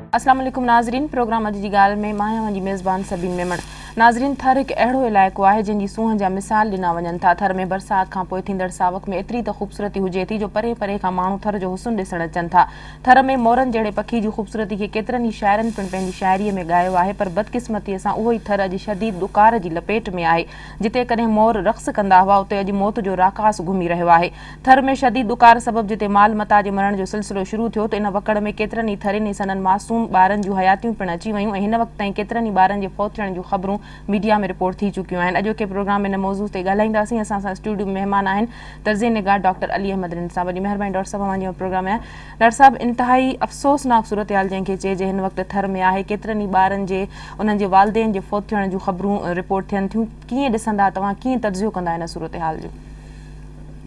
अस्सलाम वालेकुम नाज़रीन, प्रोग्राम अॼु जी ॻाल्हि में मां आहियां मेज़बान सबीन मेमण। नाज़रीन, थर हिकु अहिड़ो इलाइक़ो आहे जंहिंजी सूंहं जा मिसाल ॾिना वञनि था। थर में बरसाति खां पोइ थींदड़ सावक में एतिरी त ख़ूबसूरती हुजे थी जो परे परे खां माण्हू थर जो हुस्न ॾिसणु अचनि था। थर में मोरनि जहिड़े पखी जी ख़ूबसूरती खे केतिरनि ई शाइरनि पिणु पंहिंजी शाइरीअ में ॻायो आहे, पर बदकिस्मतीअ सां उहो ई थर अॼु शदीद ॾुकार जी लपेट में आहे। जिते कॾहिं मोर रक़्स कंदा हुआ, उते अॼु मौत जो राकास घुमी रहियो आहे। थर में शदीद ॾुकार सबबि जिते माल मता जे मरण जो सिलसिलो शुरू थियो, त इन वकड़ में केतिरनि ई थरनि सननि मासूम ॿारनि जूं हयातियूं पिणु अची वयूं ऐं हिन वक़्त ताईं केतिरनि ई ॿारनि जे फौत थियण जूं ख़बरूं मीडिया में रिपोर्ट थी चुकियूं आहिनि। अॼोके प्रोग्राम में इन मौज़ू ते ॻाल्हाईंदासीं। असां सां स्टूडियो में महिमान आहिनि तर्ज़े निगाह डॉक्टर अली अहमद रिन साहब। वॾी महिरबानी डॉक्टर साहब, मुंहिंजो प्रोग्राम आहे। डॉक्टर साहब, इंतिहाई अफ़सोसनाक सूरत हाल जंहिंखे चइजे हिन वक़्तु थर में आहे। केतिरनि ई ॿारनि जे उन्हनि जे वालिदेन जे फौत थियण जूं ख़बरूं रिपोर्ट थियनि थियूं। कीअं ॾिसंदा तव्हां, कीअं तर्जियो कंदा हिन सूरत हाल जो?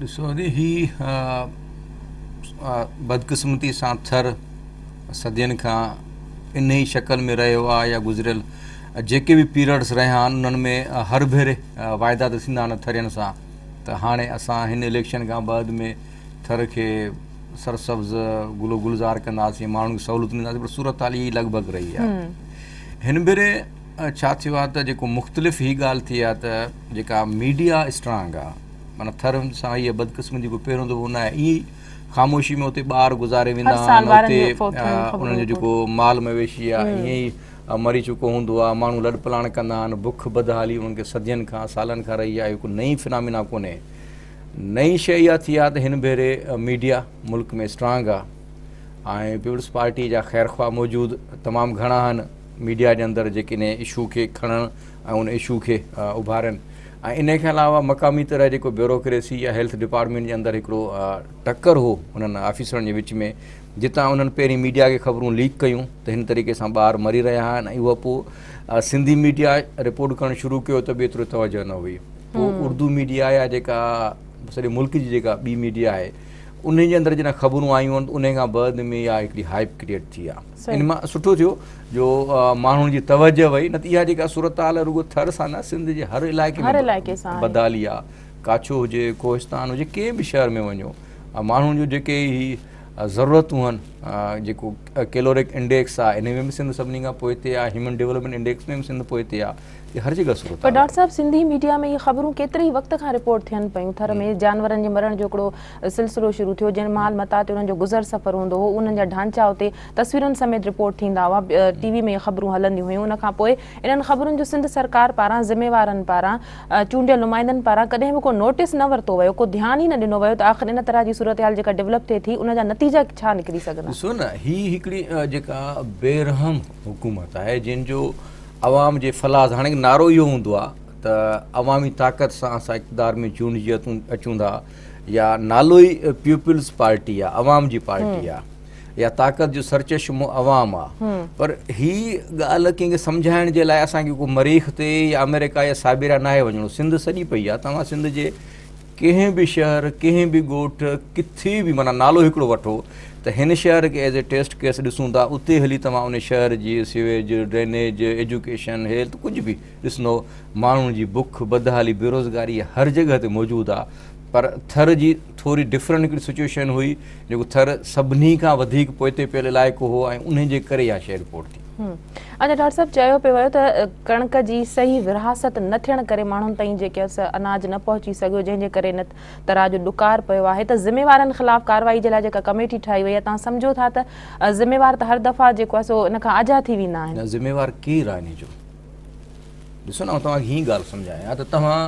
ॾिसो ही बदकिस्मती सां थर सदियनि खां इन ई शक्ल में रहियो आहे या गुज़िरियल जेके बि पीरियड्स रहिया आहिनि उन्हनि में हर भेरे वाइदात थींदा आहिनि थरियुनि सां। त हाणे असां हिन इलेक्शन खां बाद में थर खे सरसब्ज़ गुलो गुलज़ार कंदासीं, माण्हुनि खे सहूलियत ॾींदासीं, पर सूरत हाल ई लॻभॻि रही आहे। हिन भेरे छा थियो आहे त जेको मुख़्तलिफ़ ही ॻाल्हि थी आहे त जेका मीडिया स्ट्रांग आहे, माना थरनि सां हीअ बदकिस्मती को पहिरियों दफ़ो न आहे। ईअं ख़ामोशी में उते ॿार गुज़ारे वेंदा आहिनि, उते उन्हनि जो जेको माल मवेशी आहे ईअं ई मरी चुको हूंदो आहे। माण्हू लॾ पलाण कंदा आहिनि, बुख बदहाली उन्हनि खे सदियनि खां सालनि खां रही आहे। हिकु नई फिनामिना कोन्हे। नई शइ इहा थी आहे त हिन भेरे मीडिया मुल्क में स्ट्रांग आहे ऐं पीपल्स पार्टी जा ख़ैरख़्वाह मौजूदु तमामु घणा आहिनि मीडिया जे अंदरि जेके इन इशू खे खणनि ऐं उन इशू खे उभारनि। ऐं इन खां अलावा मक़ामी तरह जेको ब्यूरोक्रेसी या हेल्थ डिपार्टमेंट जे अंदरि हिकिड़ो टकर हो उन्हनि ऑफिसरनि जे विच में, जितां उन्हनि पहिरीं मीडिया खे ख़बरूं लीक कयूं त हिन तरीक़े सां ॿार मरी रहिया आहिनि, ऐं उहा पोइ सिंधी मीडिया रिपोर्ट करणु शुरू कयो त बि एतिरो तवजो न हुई। पोइ उर्दू मीडिया या जेका सॼे मुल्क जी जेका ॿी मीडिया आहे उन जे अंदरि जॾहिं ख़बरूं आयूं आहिनि उन खां बाद में इहा हिकिड़ी हाइप क्रिएट थी आहे। इन मां सुठो थियो जो माण्हुनि जी तवजो वई, न त इहा जेका सूरत हाल रुगो थर सां न, सिंध जे हर इलाइक़े में बदहाली आहे। काछो हुजे, कोहिस्तान हुजे, कंहिं बि शहर में वञो, माण्हुनि जो जेके ही ज़रूरतूं आहिनि, जेको कैलोरिक इंडेक्स आहे इन में बि सिंध सभिनी खां पोइ ते आहे, ह्यूमन डेवलपमेंट इंडेक्स में बि सिंध पोइ ते आहे। हर जगह सूरत। पर डॉक्टर साहब, सिंधी मीडिया में ये ख़बरूं केतिरे ई वक़्त खां रिपोर्ट थियनि पियूं। थर में जानवरनि जे मरण जो हिकिड़ो सिलसिलो शुरू थियो, जंहिं माल मता ते उन्हनि जो गुज़र सफ़र हूंदो हो, उन्हनि जा ढांचा उते तस्वीरुनि समेत रिपोर्ट थींदा हुआ, टीवी में ख़बरूं हलंदियूं हुयूं। उन खां पोइ इन्हनि ख़बरुनि जो सिंध सरकार पारां, ज़िम्मेवारनि पारां, चूंडियल नुमाइंदनि पारां कॾहिं बि को नोटिस न वरितो वियो, को ध्यानु ई न ॾिनो वियो त आख़िर इन तरह जी सूरत हाल जेका डेवलप थिए थी उन जा नतीजा छा निकिरी सघंदा। ॾिसो न, ही हिकिड़ी जेका बेरहम हुकूमत आहे जंहिंजो अवाम जे फलास, हाणे नारो इहो हूंदो आहे त अवामी ताक़त सां असां इक़्तिदार में चूंडिजी अचूं था, या नालो ई पीपल्स पार्टी आहे, अवाम जी पार्टी आहे, या ताक़त जो सरचश्मो अवाम आहे। पर ही ॻाल्हि कंहिंखे सम्झाइण जे लाइ असांखे को मरीख़ ते या अमेरिका या साइबेरिया नाहे वञिणो। सिंध सॼी पई आहे। तव्हां सिंध जे कंहिं बि शहर, कंहिं बि ॻोठ, किथे बि माना नालो हिकिड़ो वठो त हिन शहर खे एज़ ए टेस्ट केस ॾिसूं था, उते हली तव्हां उन शहर जी सीवेज, ड्रेनेज, एजुकेशन, हेल्थ, कुझु बि ॾिसंदो, माण्हुनि जी बुख बदहाली, बेरोज़गारी हर जॻह ते मौजूदु आहे। पर थर जी थोरी डिफरेंट हिकिड़ी सिचुएशन हुई, जेको थर सभिनी खां वधीक पोइते पियल इलाइक़ो हो ऐं उन जे करे इहा शइ रिपोर्ट थी। अच्छा डॉक्टर साहब, चयो पियो वियो त कणक जी सही विरासत न थियण करे माण्हुनि ताईं जेके अनाज न पहुची सघियो, जंहिंजे करे इन तरह जो ॾुकार पियो आहे, त ज़िम्मेवारनि ख़िलाफ़ कार्रवाई जे लाइ जेका कमेटी ठाही वई आहे, तव्हां सम्झो था त ज़िम्मेवार त हर दफ़ा जेको आहे सो इन खां आज़ाद थी वेंदा आहिनि? ज़िम्मेवार केरु आहे इन जो? ॾिसो न, तव्हांखे हीअ ॻाल्हि सम्झायां त तव्हां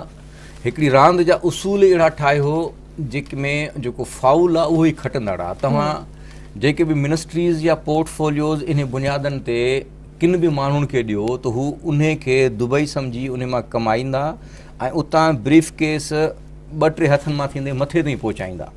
हिकिड़ी रांदि जा उसूल अहिड़ा ठाहियो जंहिंमें जेको फाउल आहे उहो ई खटंदड़ आहे। तव्हां जेके बि मिनिस्ट्रीज़ या पोर्टफोलियोज़ इन बुनियादनि ते किन बि माण्हुनि खे ॾियो त हू उन खे दुबई सम्झी उन मां कमाईंदा ऐं उतां ब्रीफ केस 2-3 हथनि मां थींदे मथे ताईं पहुचाईंदा।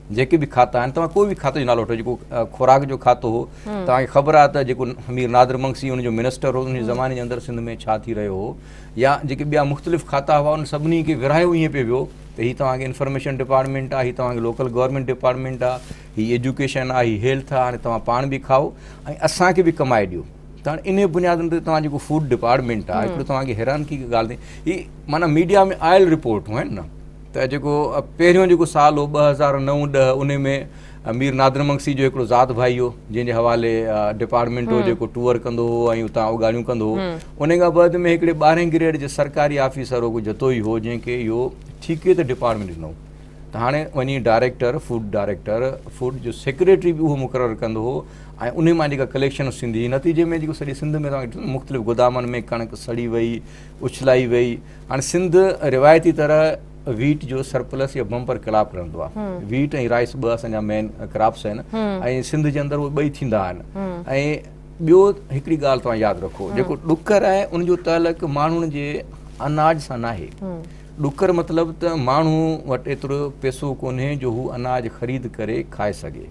जेके बि खाता आहिनि, तव्हां कोई बि खाते जो नालो वठो, जेको खुराक जो खातो हो, तव्हांखे ख़बर आहे त जेको हमीर नादिर मंगसी उनजो मिनिस्टर हो, उन ज़माने जे अंदरि सिंध में छा थी रहियो हो, या जेके ॿिया मुख़्तलिफ़ खाता हुआ उन सभिनी खे विरायो ईअं पियो वियो त हीअ तव्हांखे इंफॉर्मेशन डिपार्टमेंट आहे, हीअ तव्हांखे लोकल गवर्नमेंट डिपार्टमेंट आहे, हीअ एजुकेशन आहे, हीअ हेल्थ आहे, हाणे तव्हां पाण बि खाओ ऐं असांखे बि कमाए ॾियो। त हाणे इन बुनियादनि ते तव्हां जेको फूड डिपार्टमेंट आहे, हिकिड़ो तव्हांखे हैरानगी की ॻाल्हि थिए, हीअ माना मीडिया में आयल रिपोर्टूं आहिनि न, त जेको पहिरियों जेको साल हो 2009-10 उन में मीर नादिर मंगसी जो हिकिड़ो ज़ात भाई हो जंहिंजे हवाले डिपार्टमेंट हो जेको टूर कंदो हो ऐं उतां उगाड़ियूं कंदो हो। उन खां बाद में हिकिड़े 12 ग्रेड जे सरकारी ऑफिसर हो जतोई हो जंहिंखे इहो ठीके ते डिपार्टमेंट ॾिनो। त हाणे वञी डायरेक्टर फूड जो सेक्रेटरी बि उहो मुक़ररु कंदो हो ऐं उन मां जेका कलेक्शन थींदी नतीजे में जेको सॼी सिंध में तव्हांखे मुख़्तलिफ़ गोदामनि में कणिक सड़ी वई उछलाई वई। हाणे सिंध रिवायती तरह वीट जो सरप्लस या बम्पर क्रॉप रहंदो आहे। वीट ऐं राइस ॿ असांजा मेन क्रॉप्स आहिनि ऐं सिंध जे अंदरि उहे ॿई थींदा आहिनि। ऐं ॿियो हिकिड़ी ॻाल्हि तव्हां यादि रखो, जेको ॾुकर आहे उनजो तालुक माण्हुनि जे अनाज सां नाहे। ॾुकर मतिलबु त माण्हू वटि एतिरो पैसो कोन्हे जो हू अनाज ख़रीद करे खाए सघे।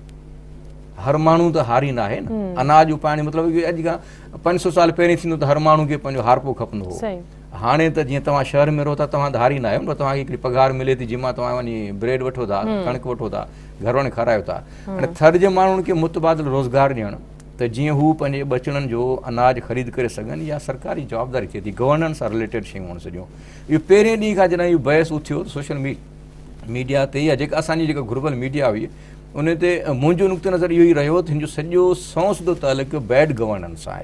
हर माण्हू त हारी न आहे न, अनाज उपाइण मतिलबु अॼु खां 500 साल पहिरीं थींदो त हर माण्हू खे पंहिंजो हारपो खपंदो हो। हाणे त जीअं तव्हां शहर में रहो था तव्हां त हारी न आहियो न, तव्हांखे हिकिड़ी पघार मिले थी जंहिंमां तव्हां वञी ब्रेड वठो था, कणिक वठो था, घर वञी खारायो था। हाणे थर जे माण्हुनि खे मुतबादिल रोज़गार ॾियणु त जीअं हू पंहिंजे बचड़नि जो अनाज ख़रीद करे सघनि, या सरकारी जवाबदारी थिए थी, गवर्नेंस सां रिलेटेड शयूं आहिनि सॼियूं। इहो पहिरें ॾींहं खां जॾहिं इहो बहस उथियो सोशल मीडिया ते, या जेका असांजी जेका ग्लोबल मीडिया हुई उन ते मुंहिंजो नुक़्तो नज़र इहो ई रहियो त हिन जो सॼो सौंसदो तालुक बैड गवर्नेंस सां।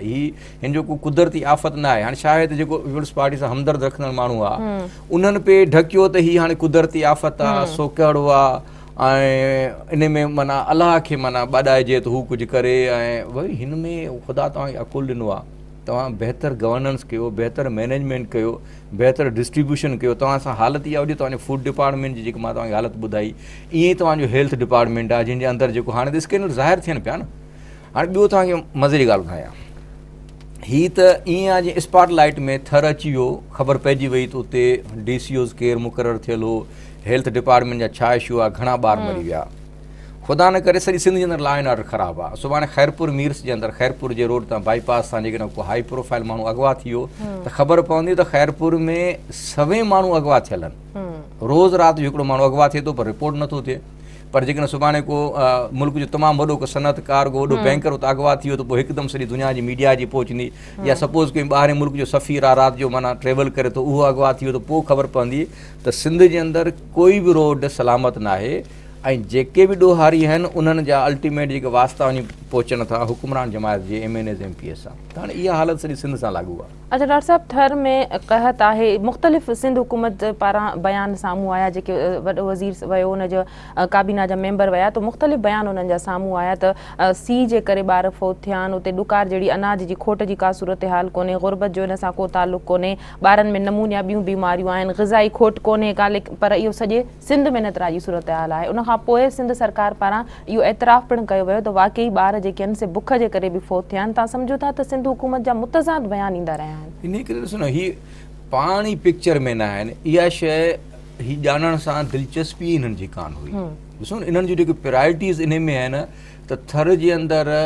हिन जो को कुदरती आफ़त न आहे। हाणे शायदि जेको पीपल्स पार्टी सां हमदर्द रखंदड़ माण्हू आहे उन्हनि पे ढकियो त हीअ हाणे कुदरती आफ़त आहे, सोकड़ो आहे ऐं इन में माना अलाह खे माना ॿाॾाइजे त हू कुझु करे। ऐं वरी हिन में ख़ुदा तव्हांखे अकुल ॾिनो आहे, तव्हां बहितर गवर्नेंस कयो, बहितर मैनेजमेंट कयो, बहितर डिस्ट्रीब्यूशन कयो। तव्हां सां हालत इहा हुजे तव्हांजो फूड डिपार्टमेंट जी जेकी मां तव्हांखे हालत ॿुधाई, ईअं ई तव्हांजो हेल्थ डिपार्टमेंट आहे जंहिंजे अंदरि जेको हाणे त स्कैंडल ज़ाहिर थियनि पिया न। हाणे ॿियो तव्हांखे मज़े जी ॻाल्हि ॿुधायां, हीअ त ईअं आहे जीअं स्पॉटलाइट में थर अची वियो, ख़बर पइजी वई त उते DCOs केरु मुक़ररु थियल हो, हेल्थ डिपार्टमेंट जा छा इशू आहे, घणा ॿार मरी विया। ख़ुदा न करे सॼी सिंध जे अंदरि लॉ एंड ऑर्डर ख़राबु आहे। सुभाणे ख़ैरपुर मीर्स जे अंदरि, ख़ैरपुर जे रोड तां बाईपास तां जेकॾहिं को हाई प्रोफाइल माण्हू अगवा थी वियो त ख़बर पवंदी त ख़ैरपुर में 100 माण्हू अगवा थियल आहिनि। रोज़ राति जो हिकिड़ो माण्हू अगवा थिए थो पर रिपोर्ट नथो थिए। पर जेकॾहिं सुभाणे को मुल्क जो तमामु वॾो को सनअतकार, को वॾो बैंकर उते अगवा थी वियो त पोइ हिकदमि सॼी दुनिया जी मीडिया जी पहुचंदी। या सपोज़ कोई ॿाहिरि मुल्क जो सफ़ीर आहे राति जो माना ट्रेवल करे थो, उहो अगवा थी वियो त पोइ ख़बर पवंदी त सिंध जे अंदरि कोई बि रोड सलामत न आहे। ऐं जेके बि ॾोहारी आहिनि उन्हनि जा अल्टीमेट जेके वास्ता वञी पहुचनि था हुकुमरान जमायत जे MNAs MPs सां। त हाणे इहा हालत सॼी सिंध सां लागू आहे। अच्छा डॉक्टर साहब, थर में कहत आहे मुख़्तलिफ़ सिंध हुकूमत पारां बयान साम्हूं आया, जेके वॾो वज़ीर वियो हुनजो काबीना जा मेंबर विया त मुख़्तलिफ़ बयान उन्हनि जा साम्हूं आया त सीउ जे करे ॿार फोत थिया आहिनि, उते ॾुकार जहिड़ी अनाज जी खोट जी का सूरत हाल कोन्हे, गुरबत जो हिन सां को तालुक़ कोन्हे, ॿारनि में नमूनिया ॿियूं बीमारियूं आहिनि, ग़िज़ाई खोट कोन्हे का, पर इहो सॼे सिंध में नतरा जी सूरत हाल आहे। उनखां पोइ सिंध सरकार पारां इहो एतिराफ़ पिणु कयो वियो त वाक़ई ॿार जेके आहिनि से बुख जे करे बि फोत थिया आहिनि। तव्हां सम्झो था त सिंध हुकूमत जा मुतज़ाद बयान ईंदा रहिया आहिनि। इन करे ॾिसो न, हीअ पाण ई पिक्चर में न आहिनि। इहा शइ हीअ ॼाणण सां दिलचस्पी हिननि जी कान हुई। ॾिसो न, इन्हनि जूं जेके प्रायोरिटीज़ इन में आहिनि त थर जे अंदरि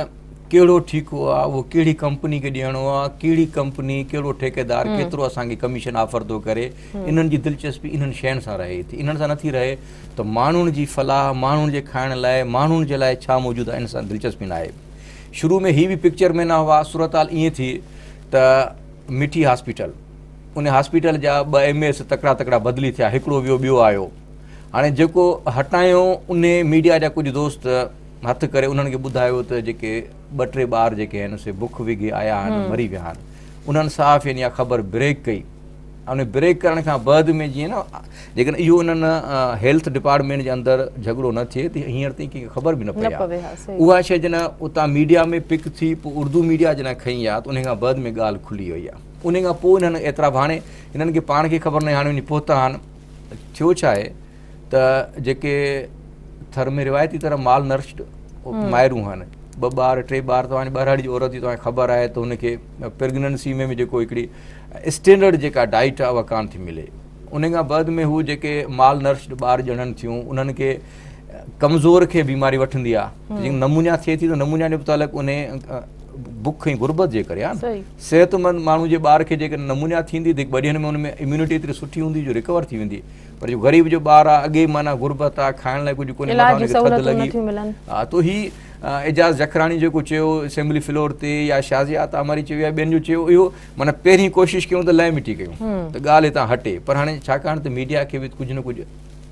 कहिड़ो ठीकु आहे, उहो कहिड़ी कंपनी खे ॾियणो आहे, कहिड़ी कंपनी, कहिड़ो ठेकेदार केतिरो असांखे कमीशन ऑफर थो करे, इन्हनि जी दिलचस्पी इन्हनि शयुनि सां रहे थी। इन्हनि सां नथी रहे त माण्हुनि जी फलाह, माण्हुनि जे खाइण लाइ, माण्हुनि जे लाइ छा मौजूदु आहे, इन सां दिलचस्पी न आहे। शुरू में ही बि पिक्चर में न हुआ। सूरत हाल ईअं थी त मिठी हॉस्पिटल, उन हॉस्पिटल जा 2 MS तकड़ा बदिली थिया, हिकिड़ो वियो ॿियो आयो। हाणे जेको हटायो उन मीडिया जा कुझु दोस्त हथु करे उन्हनि खे ॿुधायो त जेके 2-3 ॿार जेके आहिनि से बुख विघे आया आहिनि, मरी विया आहिनि। उन्हनि साफ़ यानी ख़बर ब्रेक कई। उन ब्रेक करण खां बाद में जीअं न जेकॾहिं इहो उन्हनि हेल्थ डिपार्टमेंट जे अंदरि झगड़ो न थिए त हींअर ताईं कंहिंखे ख़बर बि न पई आहे। उहा शइ जॾहिं उतां मीडिया में पिक थी, पोइ उर्दू मीडिया जॾहिं खई आहे त उन खां बाद में ॻाल्हि खुली वई आहे। उन खां पोइ हिननि एतिरा हाणे हिननि खे पाण खे ख़बर न आहे, हाणे वञी पहुता आहिनि। थियो छा आहे त जेके थर में रिवायती तरह माल नर्स्ड माइरूं आहिनि, 2 ॿार 3 ॿार, तव्हांजी ॿारहाड़ी जी औरत जी तव्हांखे ख़बर आहे त हुनखे प्रेगनेंसी में बि जेको हिकिड़ी स्टैंडर्ड जेका डाइट आहे उहा कान थी मिले। उन खां बाद में हू जेके माल नर्स्ड ॿार ॼणनि थियूं उन्हनि खे कमज़ोर खे बीमारी वठंदी आहे। जीअं नमूनिया थिए थी त नमूनिया जो तालुक उन बुख ऐं गुरबत जे करे आहे न। सेहतमंद माण्हू जे ॿार खे जेकॾहिं नमूनिया थींदी त 2 ॾींहंनि में हुन में इम्यूनिटी एतिरी सुठी हूंदी जो रिकवर थी वेंदी। पर जो ग़रीब जो ॿारु आहे, अॻे माना गुरबत आहे, खाइण लाइ कुझु कोन्हे, थधि लॻी। हा, तो ही एजाज़ जखराणी जेको चयो असेंबली फ्लोर ते, या शाज़िया तामरी चयो, या ॿियनि जो चयो, इहो माना पहिरीं कोशिशि कयूं त लय मिटी कयूं त ॻाल्हि हितां हटे। पर हाणे छाकाणि त मीडिया खे बि कुझु न कुझु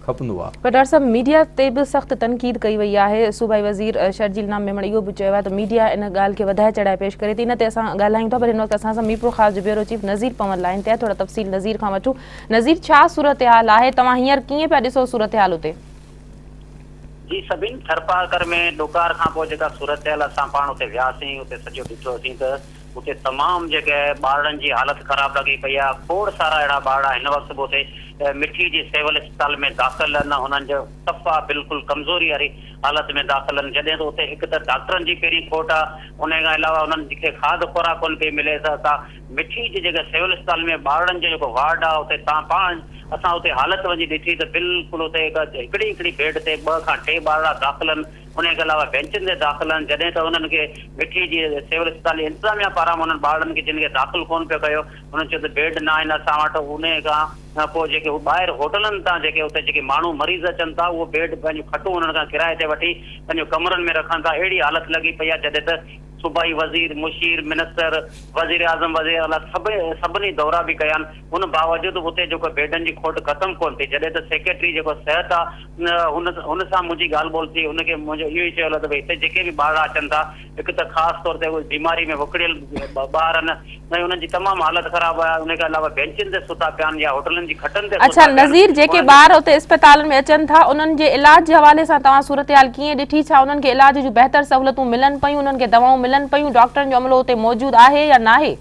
खपंदो आहे। पर डॉक्टर साहब मीडिया ते बि सख़्त तनक़ीद कई वई आहे। सूबाई वज़ीर शर्जील नाम मेमण इहो बि चयो आहे त मीडिया इन ॻाल्हि खे वधाए चढ़ाए पेश करे थी। इन ते असां ॻाल्हायूं था, पर हिन वक़्तु असां सां मीरपुर ख़ास जो ब्यूरो चीफ नज़ीर पवन लाइन ते आहे। थोरा तफ़सील नज़ीर खां वठूं। नज़ीर, छा सूरत हाल आहे? तव्हां हींअर कीअं पिया ॾिसो सूरत हाल हुते? जी सभिनि थरपाकर में डोकार खां पोइ जेका सूरत हाल असां पाण उते वियासीं, उते सॼो ॾिठोसीं त उते तमामु जेके ॿारनि जी हालत ख़राबु लॻी पई आहे। खोड़ सारा अहिड़ा ॿार हिन वक़्तु बि उते मिठी जी सिविल अस्पताल में दाख़िल आहिनि। हुननि जो सफ़ा बिल्कुलु कमज़ोरी वारी हालत में दाख़िल आहिनि। जॾहिं त उते हिकु त डॉक्टरनि जी पहिरीं खोट आहे, उन खां अलावा उन्हनि खे खाद खुराक कोन पई मिले। त मिठी जी जेके सिविल अस्पताल में ॿारनि जो जेको वार्ड आहे उते तव्हां पाण असां उते हालत वञी ॾिठी त बिल्कुलु उते हिकिड़ी बेड ते 2 खां 3 ॿार दाख़िल आहिनि। उन खां अलावा बेंचुनि ते दाख़िल आहिनि। जॾहिं त उन्हनि खे मिठी जी सिविल अस्पताल इंतिज़ामिया पारां उन्हनि ॿारनि खे जिन खे दाख़िल कोन पियो कयो, उन्हनि चयो त बेड न आहिनि असां वटि। उन खां पोइ जेके ॿाहिरि होटलनि तां जेके उते जेके माण्हू मरीज़ अचनि था, उहो बेड पंहिंजूं खटूं उन्हनि खां किराए ते वठी पंहिंजो कमरनि में रखनि था। अहिड़ी हालत लॻी पई आहे। जॾहिं त सूबाई वज़ीर, मुशीर, मिनिस्टर, वज़ीर आज़म, वज़ीर आला सभिनी दौरा बि कया आहिनि। उन बावजूदि उते जेको बेडनि जी खोट ख़तमु कोन थी। जॾहिं त सेक्रेटरी जेको सिहत आहे हुन सां मुंहिंजी ॻाल्हि ॿोल थी। हुनखे मुंहिंजो इहो ई चयो त भई हिते जेके बि ॿार अचनि था, हिकु त ख़ासि तौर ते उहे बीमारी में विकिड़ियल ॿार आहिनि ऐं उन्हनि जी तमामु हालत ख़राबु आहे। उन खां अलावा बेंचुनि ते सुता पिया आहिनि या होटलनि जी खटनि ते। अच्छा नज़ीर, जेके ॿार उते अस्पतालनि में अचनि था, उन्हनि जे इलाज जे हवाले सां तव्हां सूरत हाल कीअं ॾिठी? छा उन्हनि खे इलाज जूं बहितर सहूलियतूं मिलनि पयूं? उन्हनि खे दवाऊं मिलनि पयूं? डॉक्टरनि जो अमलो उते मौजूदु आहे या न आहे?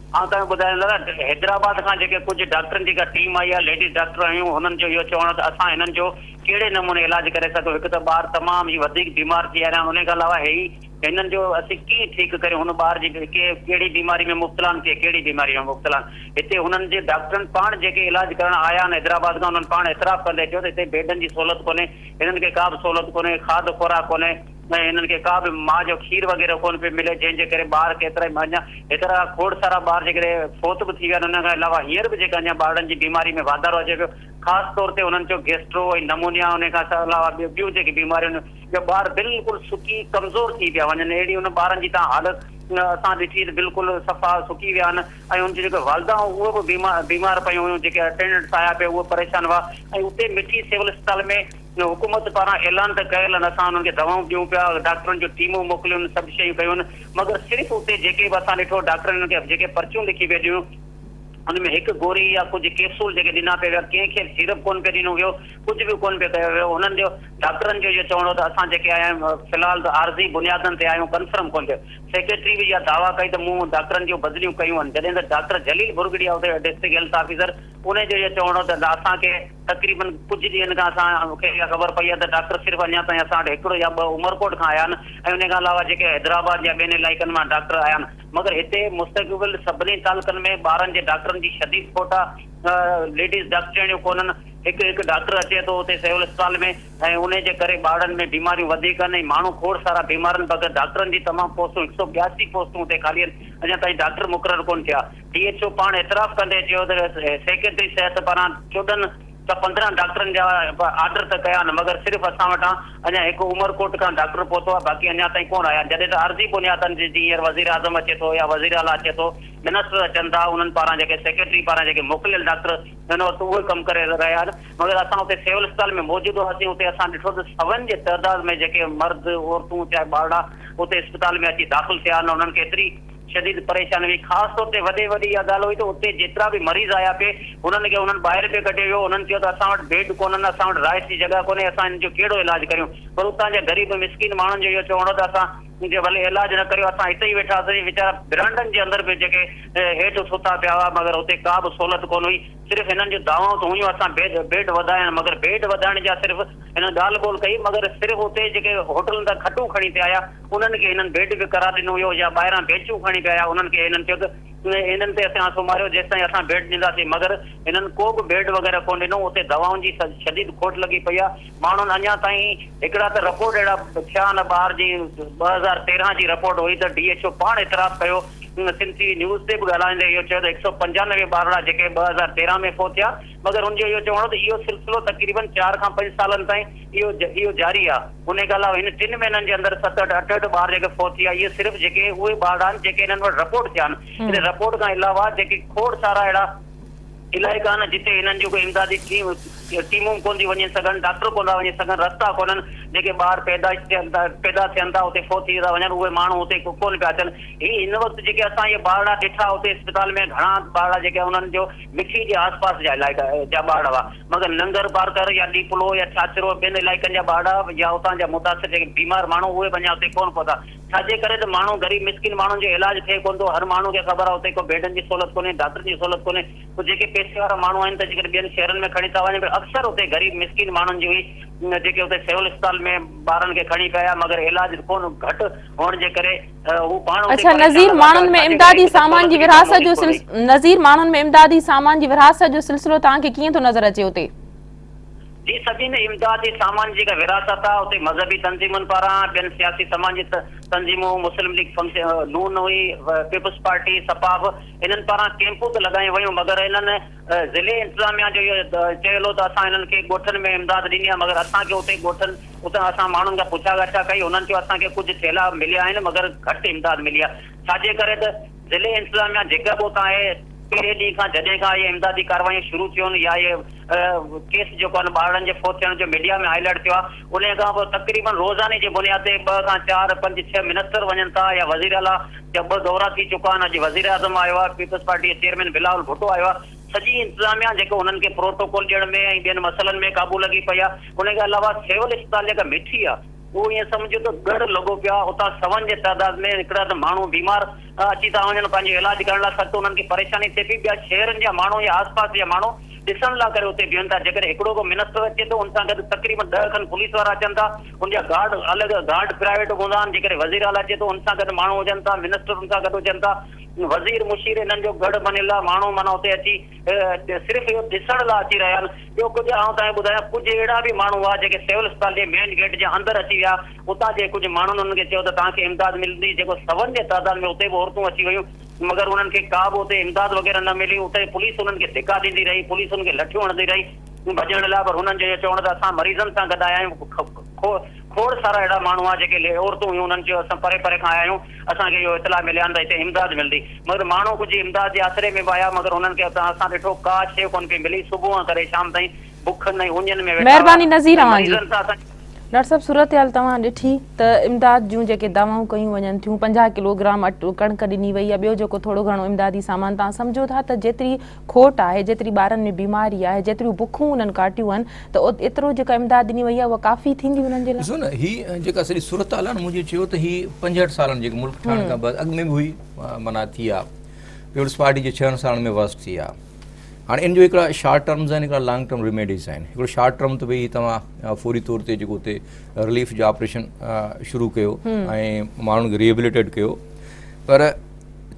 हाँ तव्हां ॿुधायो दादा, हैदराबाद खां जेके कुझु डॉक्टरनि जी टीम आई आहे, लेडीज़ डॉक्टर आहियूं, हुननि जो इहो चवणो त असां हिननि जो कहिड़े नमूने इलाज करे सघूं। हिकु त ॿार तमामु ई वधीक बीमार थी विया आहिनि। उन खां अलावा हिननि जो असीं कीअं ठीकु करियूं? हुन ॿार जी कहिड़ी बीमारी में मुब्तला आहिनि, कहिड़ी बीमारी में मुब्तला आहिनि। हिते हुननि जे डॉक्टरनि पाण जेके इलाज करणु आया आहिनि हैदराबाद खां, उन्हनि पाण एतिराफ़ कंदे चयो त हिते बेडनि जी सहूलियत कोन्हे, हिननि खे का बि सहूलियत कोन्हे, खाद खुराक कोन्हे ऐं हिननि खे का बि माउ जो खीर वग़ैरह कोन पियो मिले, जंहिंजे करे ॿार केतिरा अञा हेतिरा खोड़ सारा ॿार जेके फोत बि थी विया आहिनि। हुन खां अलावा हींअर बि जेका अञा ॿारनि जी बीमारी में वाधारो अचे पियो, ख़ासि तौर ते हुननि जो गैस्ट्रो ऐं नमूनिया, उन खां अलावा ॿियूं जेकी बीमारियूं आहिनि, जो ॿार बिल्कुलु सुकी कमज़ोर थी पिया वञनि। अहिड़ी हुन ॿारनि जी तव्हां हालत असां ॾिठी त बिल्कुलु सफ़ा सुकी विया आहिनि। ऐं हुनजी जेके वालदाऊं उहे बि बीमार पियूं हुयूं, जेके अटेंडेंट्स आया पिया उहे परेशान हुआ। ऐं उते मिठी सिविल अस्पताल में हुकूमत पारां ऐलान त कयल आहिनि, असां हुननि खे दवाऊं ॾियूं पिया, डॉक्टरनि जूं टीमूं मोकिलियूं, सभु शयूं कयूं आहिनि। मगर सिर्फ़ु उते जेके बि असां ॾिठो डॉक्टरनि खे जेके पर्चियूं लिखी पिया ॾियूं, उनमें हिकु गोरी या कुझु कैप्सूल जेके ॾिना पिया विया, कंहिंखे सिरप कोन पियो ॾिनो वियो, कुझु बि कोन पियो कयो वियो। हुननि जो डॉक्टरनि जो इहो चवणो त असां जेके आया आहियूं फ़िलहाल त आर्ज़ी बुनियादनि ते आहियूं, कंफर्म कोन थियो। सेक्रेटरी बि इहा दावा कई त मूं डॉक्टरनि जूं बदिलियूं कयूं आहिनि। जॾहिं त डॉक्टर जलील बुरगड़िया उते डिस्ट्रिक्ट हेल्थ ऑफिसर, उन जो इहो चवणो त असांखे तक़रीबन कुझु ॾींहंनि खां असांखे इहा ख़बर पई आहे त डॉक्टर सिर्फ़ु अञा ताईं असां वटि हिकिड़ो या 2 उमरकोट खां आया आहिनि ऐं उन खां अलावा जेके हैदराबाद या ॿियनि इलाइक़नि मां डॉक्टर आया आहिनि। मगर हिते मुस्तक़बिल सभिनी तालुकनि में ॿारनि जे डॉक्टरनि जी शदीद खोट आहे। लेडीज़ डॉक्टरियूं कोन्हनि, हिकु डॉक्टर अचे थो उते सिविल अस्पताल में ऐं उन जे करे ॿारनि में बीमारियूं वधीक आहिनि ऐं माण्हू खोड़ सारा बीमार आहिनि। बग़ैर डॉक्टरनि जी तमामु पोस्टूं 182 पोस्टूं उते ख़ाली आहिनि, अञा ताईं डॉक्टर मुक़ररु कोन थिया। DHO पाण एतिराफ़ कंदे चयो त सेक्रेटरी सिहत पारां 14 त 15 डॉक्टरनि जा ऑर्डर त कया आहिनि, मगर सिर्फ़ु असां वटां अञा हिकु उमरकोट खां डॉक्टर पहुतो आहे, बाक़ी अञा ताईं कोन आया। जॾहिं त अर्ज़ी बुनियादनि जी हींअर वज़ीर आज़म अचे थो या वज़ीर आला अचे थो, मिनिस्टर अचनि था, उन्हनि पारां जेके सेक्रेटरी पारां जेके मोकिलियल डॉक्टर हिन वक़्तु उहे कमु करे रहिया आहिनि। मगर असां उते सिविल अस्पताल में मौजूदु हुआसीं, उते असां ॾिठो त 7 जे तइदाद में जेके मर्द औरतूं चाहे ॿारड़ा उते अस्पताल में अची दाख़िल थिया आहिनि। उन्हनि खे एतिरी शदीद परेशानी हुई, ख़ासि तौर ते वॾी इहा ॻाल्हि हुई त उते जेतिरा बि मरीज़ आया पिए हुननि खे हुननि ॿाहिरि पिए कढे वियो। हुननि चयो त असां वटि बेड कोन्हनि, असां वटि राइट जी जॻह कोन्हे, असां हिन जो कहिड़ो इलाजु करियूं। पर उतां जे ग़रीब मिसकिन माण्हुनि जो इहो चवणो त असां जे भले इलाज न करियो, असां हिते ई वेठासीं। वीचारा ब्रांडनि जे अंदरि बि जेके हेठि सुता पिया हुआ, मगर उते का बि सहूलियत कोन हुई। सिर्फ़ु हिननि जूं दवाऊं त हुयूं, असां बेड वधाया आहिनि, मगर बेड वधाइण जा सिर्फ़ु हिन ॻाल्हि ॿोल कई, मगर सिर्फ़ु उते जेके होटलनि तां खटूं खणी पिया आया उन्हनि खे हिननि बेड बि करार ॾिनो हुयो, या ॿाहिरां बेंचूं खणी पिया आया, उन्हनि खे हिननि चयो त हिननि ते असां सुम्हारियो जेसि ताईं असां बेड ॾींदासीं, मगर हिननि को बि बेड वग़ैरह कोन ॾिनो। उते दवाउनि जी शदीद खोट लॻी पई आहे। माण्हुनि अञा ताईं हिकिड़ा त रिपोर्ट अहिड़ा थिया आहिनि, ॿार जी 2013 जी रिपोर्ट हुई त DHO पाण एतिराफ़ कयो, सिंधी न्यूज़ ते बि ॻाल्हाईंदे इहो चयो त 195 ॿारड़ा जेके 2013 में फोत थिया। मगर हुनजो इहो चवणो त इहो सिलसिलो तक़रीबन 4 खां 5 सालनि ताईं इहो जारी आहे। उन खां अलावा हिन 3 महीननि जे अंदरि 7-8 ॿार जेके फोत थिया, इहे सिर्फ़ु जेके उहे ॿार आहिनि जेके हिननि वटि रिपोर्ट थिया आहिनि। इन रिपोर्ट खां अलावा जेके खोड़ सारा अहिड़ा इलाइक़ा आहिनि जिते हिननि जो कोई इमदादी टीमूं कोन थी वञी सघनि, डॉक्टर कोन था वञी सघनि, रस्ता कोन्हनि, जेके ॿार पैदा थियनि था उते फोत थी था वञनि, उहे माण्हू हुते कोन पिया अचनि। ही हिन वक़्तु जेके असां इहे ॿारड़ा ॾिठा उते अस्पताल में घणा ॿारड़ा जेके उन्हनि जो मिठी जे आसपास जा इलाइक़ा जा ॿार हुआ, मगर नंगर पारकर या डीपलो या छाछरो ॿियनि इलाइक़नि जा ॿारड़ा या उतां जा मुतासिर जेके बीमार माण्हू उहे वञा उते कोन पहुता। छाजे करे त माण्हू ग़रीब मिसकिन माण्हुनि जो इलाज थिए कोन थो। हर माण्हू खे ख़बर आहे उते को बेडनि जी सहूलियत कोन्हे, डॉक्टर जी सहूलियत कोन्हे। पोइ जेके पैसे वारा माण्हू आहिनि त जेके ॿियनि शहरनि में खणी था वञनि, अक्सर उते ग़रीब मिसकिन माण्हुनि जी जेके उते सिविल अस्पताल में ॿारनि खे खणी पिया, मगर इलाज कोन घटि हुअण जे करे हू पाण। अच्छा नज़ीर, माण्हुनि में इमदादी सामान जी विरासत जो नज़ीर माण्हुनि में इमदादी सामान जी विरासत जो सिलसिलो तव्हांखे कीअं थो नज़र अचे उते? जी, सभिनी इमदादी सामान जेका विरासत आहे उते मज़हबी तंज़ीमुनि पारां, ॿियनि सियासी समाजी तंज़ीमूं, मुस्लिम लीग नून हुई, पीपल्स पार्टी, सपाफ, इन्हनि पारां कैंपूं त लॻायूं वयूं, मगर इन्हनि ज़िले इंतज़ामिया जो इहो चयो त असां इन्हनि खे ॻोठनि में इमदाद ॾिनी आहे, मगर असांखे उते ॻोठनि उतां असां माण्हुनि खां पुछा ॻाछा कई, हुननि चयो असांखे कुझु थेला मिलिया आहिनि मगर घटि इमदाद मिली आहे। छाजे करे त ज़िले इंतज़ामिया जेका बि उतां आहे पहिरें ॾींहं खां जॾहिं खां इहे इमदादी कार्रवायूं शुरू थियूं या इहे केस जेको आहे ॿारनि जे फोत थियण जो मीडिया में हाईलाइट थियो आहे, उन खां पोइ तक़रीबन रोज़ाने जे बुनियाद ते 2 खां 4, 5, 6 मिनिस्टर वञनि था या वज़ीर आला या 2 दौरा थी चुका आहिनि। अॼु वज़ीर आज़म आयो आहे, पीपल्स पार्टी चेयरमैन बिलावल भुट्टो आयो आहे। सॼी इंतज़ामिया जेको हुननि खे प्रोटोकॉल ॾियण में ऐं ॿियनि मसइलनि में क़ाबू लॻी पई आहे। उन खां अलावा सिविल अस्पताल जेका मिठी आहे उहो ईअं सम्झो त गढ़ लॻो पियो आहे। उतां सवनि जे तइदाद में हिकिड़ा त माण्हू बीमार अची था वञनि, पंहिंजो इलाज करण लाइ सख़्तु उन्हनि खे परेशानी थिए पई। ॿिया शहरनि जा माण्हू या आसपास जा माण्हू ॾिसण लाइ करे उते बीहनि था। जेकॾहिं हिकिड़ो को मिनिस्टर अचे थो उन सां गॾु तक़रीबन 10 खनि पुलिस वारा अचनि था, उनजा गार्ड अलॻि गार्ड प्राइवेट हूंदा आहिनि। जेकॾहिं वज़ीर आला अचे थो उन सां गॾु माण्हू हुजनि था, मिनिस्टर उन सां गॾु हुजनि था, वज़ीर मुशीर इन्हनि जो गढ़ बनियल आहे। माण्हू माना उते अची सिर्फ़ु इहो ॾिसण लाइ अची रहिया आहिनि। ॿियो कुझु आउं तव्हांखे ॿुधायां, कुझु अहिड़ा बि माण्हू हुआ जेके सिविल अस्पताल जे मेन गेट जे अंदरि अची विया। उतां जे कुझु माण्हुनि उन्हनि खे चयो त तव्हांखे इमदाद मिलंदी, जेको सवनि जे तइदाद में उते बि औरतूं अची वियूं, मगर उन्हनि खे का बि उते इमदाद वग़ैरह न मिली। उते पुलिस उन्हनि खे धिका ॾींदी रही, पुलिस उन्हनि खे लठियूं हणंदी रही भॼण लाइ, पर हुननि जो चवण त असां मरीज़नि सां गॾु आया आहियूं। खोड़ सारा अहिड़ा माण्हू आहे जेके औरतूं हुयूं, उन्हनि चयो असां परे परे खां आया आहियूं, असांखे इहो इतला मिलिया त हिते इमदाद मिलंदी। मगर माण्हू कुझु इमदाद जे आसरे में बि आया, मगर हुननि खे असां ॾिठो का शइ कोन पई मिली। सुबुह खां करे शाम ताईं बुखनि ऐं उञनि में महिरबानी नज़ीर डॉक्टर साहब, सूरत हाल तव्हां ॾिठी त इमदाद जूं जेके दवाऊं कयूं वञनि थियूं, 50 किलोग्राम कणिक ॾिनी वई आहे। ॿियो जेको थोरो घणो इमदादी सामान तव्हां सम्झो था त जेतिरी खोट आहे, जेतिरी ॿारनि में बीमारी आहे, जेतिरियूं बुखूं उन्हनि काटियूं आहिनि, त एतिरो जेका इमदाद ॾिनी वई आहे उहा काफ़ी थींदी उन्हनि जे लाइ। ॾिसो न, ही जेका सॼी सूरत हाल आहे न, मुंहिंजे चयो त ही 65 सालनि जेके मुल्क ठहण खां बाद अॻु में बि हुई, माना थी आहे। पीपल्स पार्टी जे 6 सालनि में वस्ट थी आहे। हाणे इन जो हिकिड़ा शॉर्ट टर्म्स आहिनि, हिकिड़ा लॉन्ग टर्म रेमेडीज़ आहिनि। हिकिड़ो शॉर्ट टर्म त भई तव्हां फौरी तौर ते जेको उते रिलीफ जो ऑपरेशन शुरू कयो ऐं माण्हुनि खे रिहेबिलिटेट कयो, पर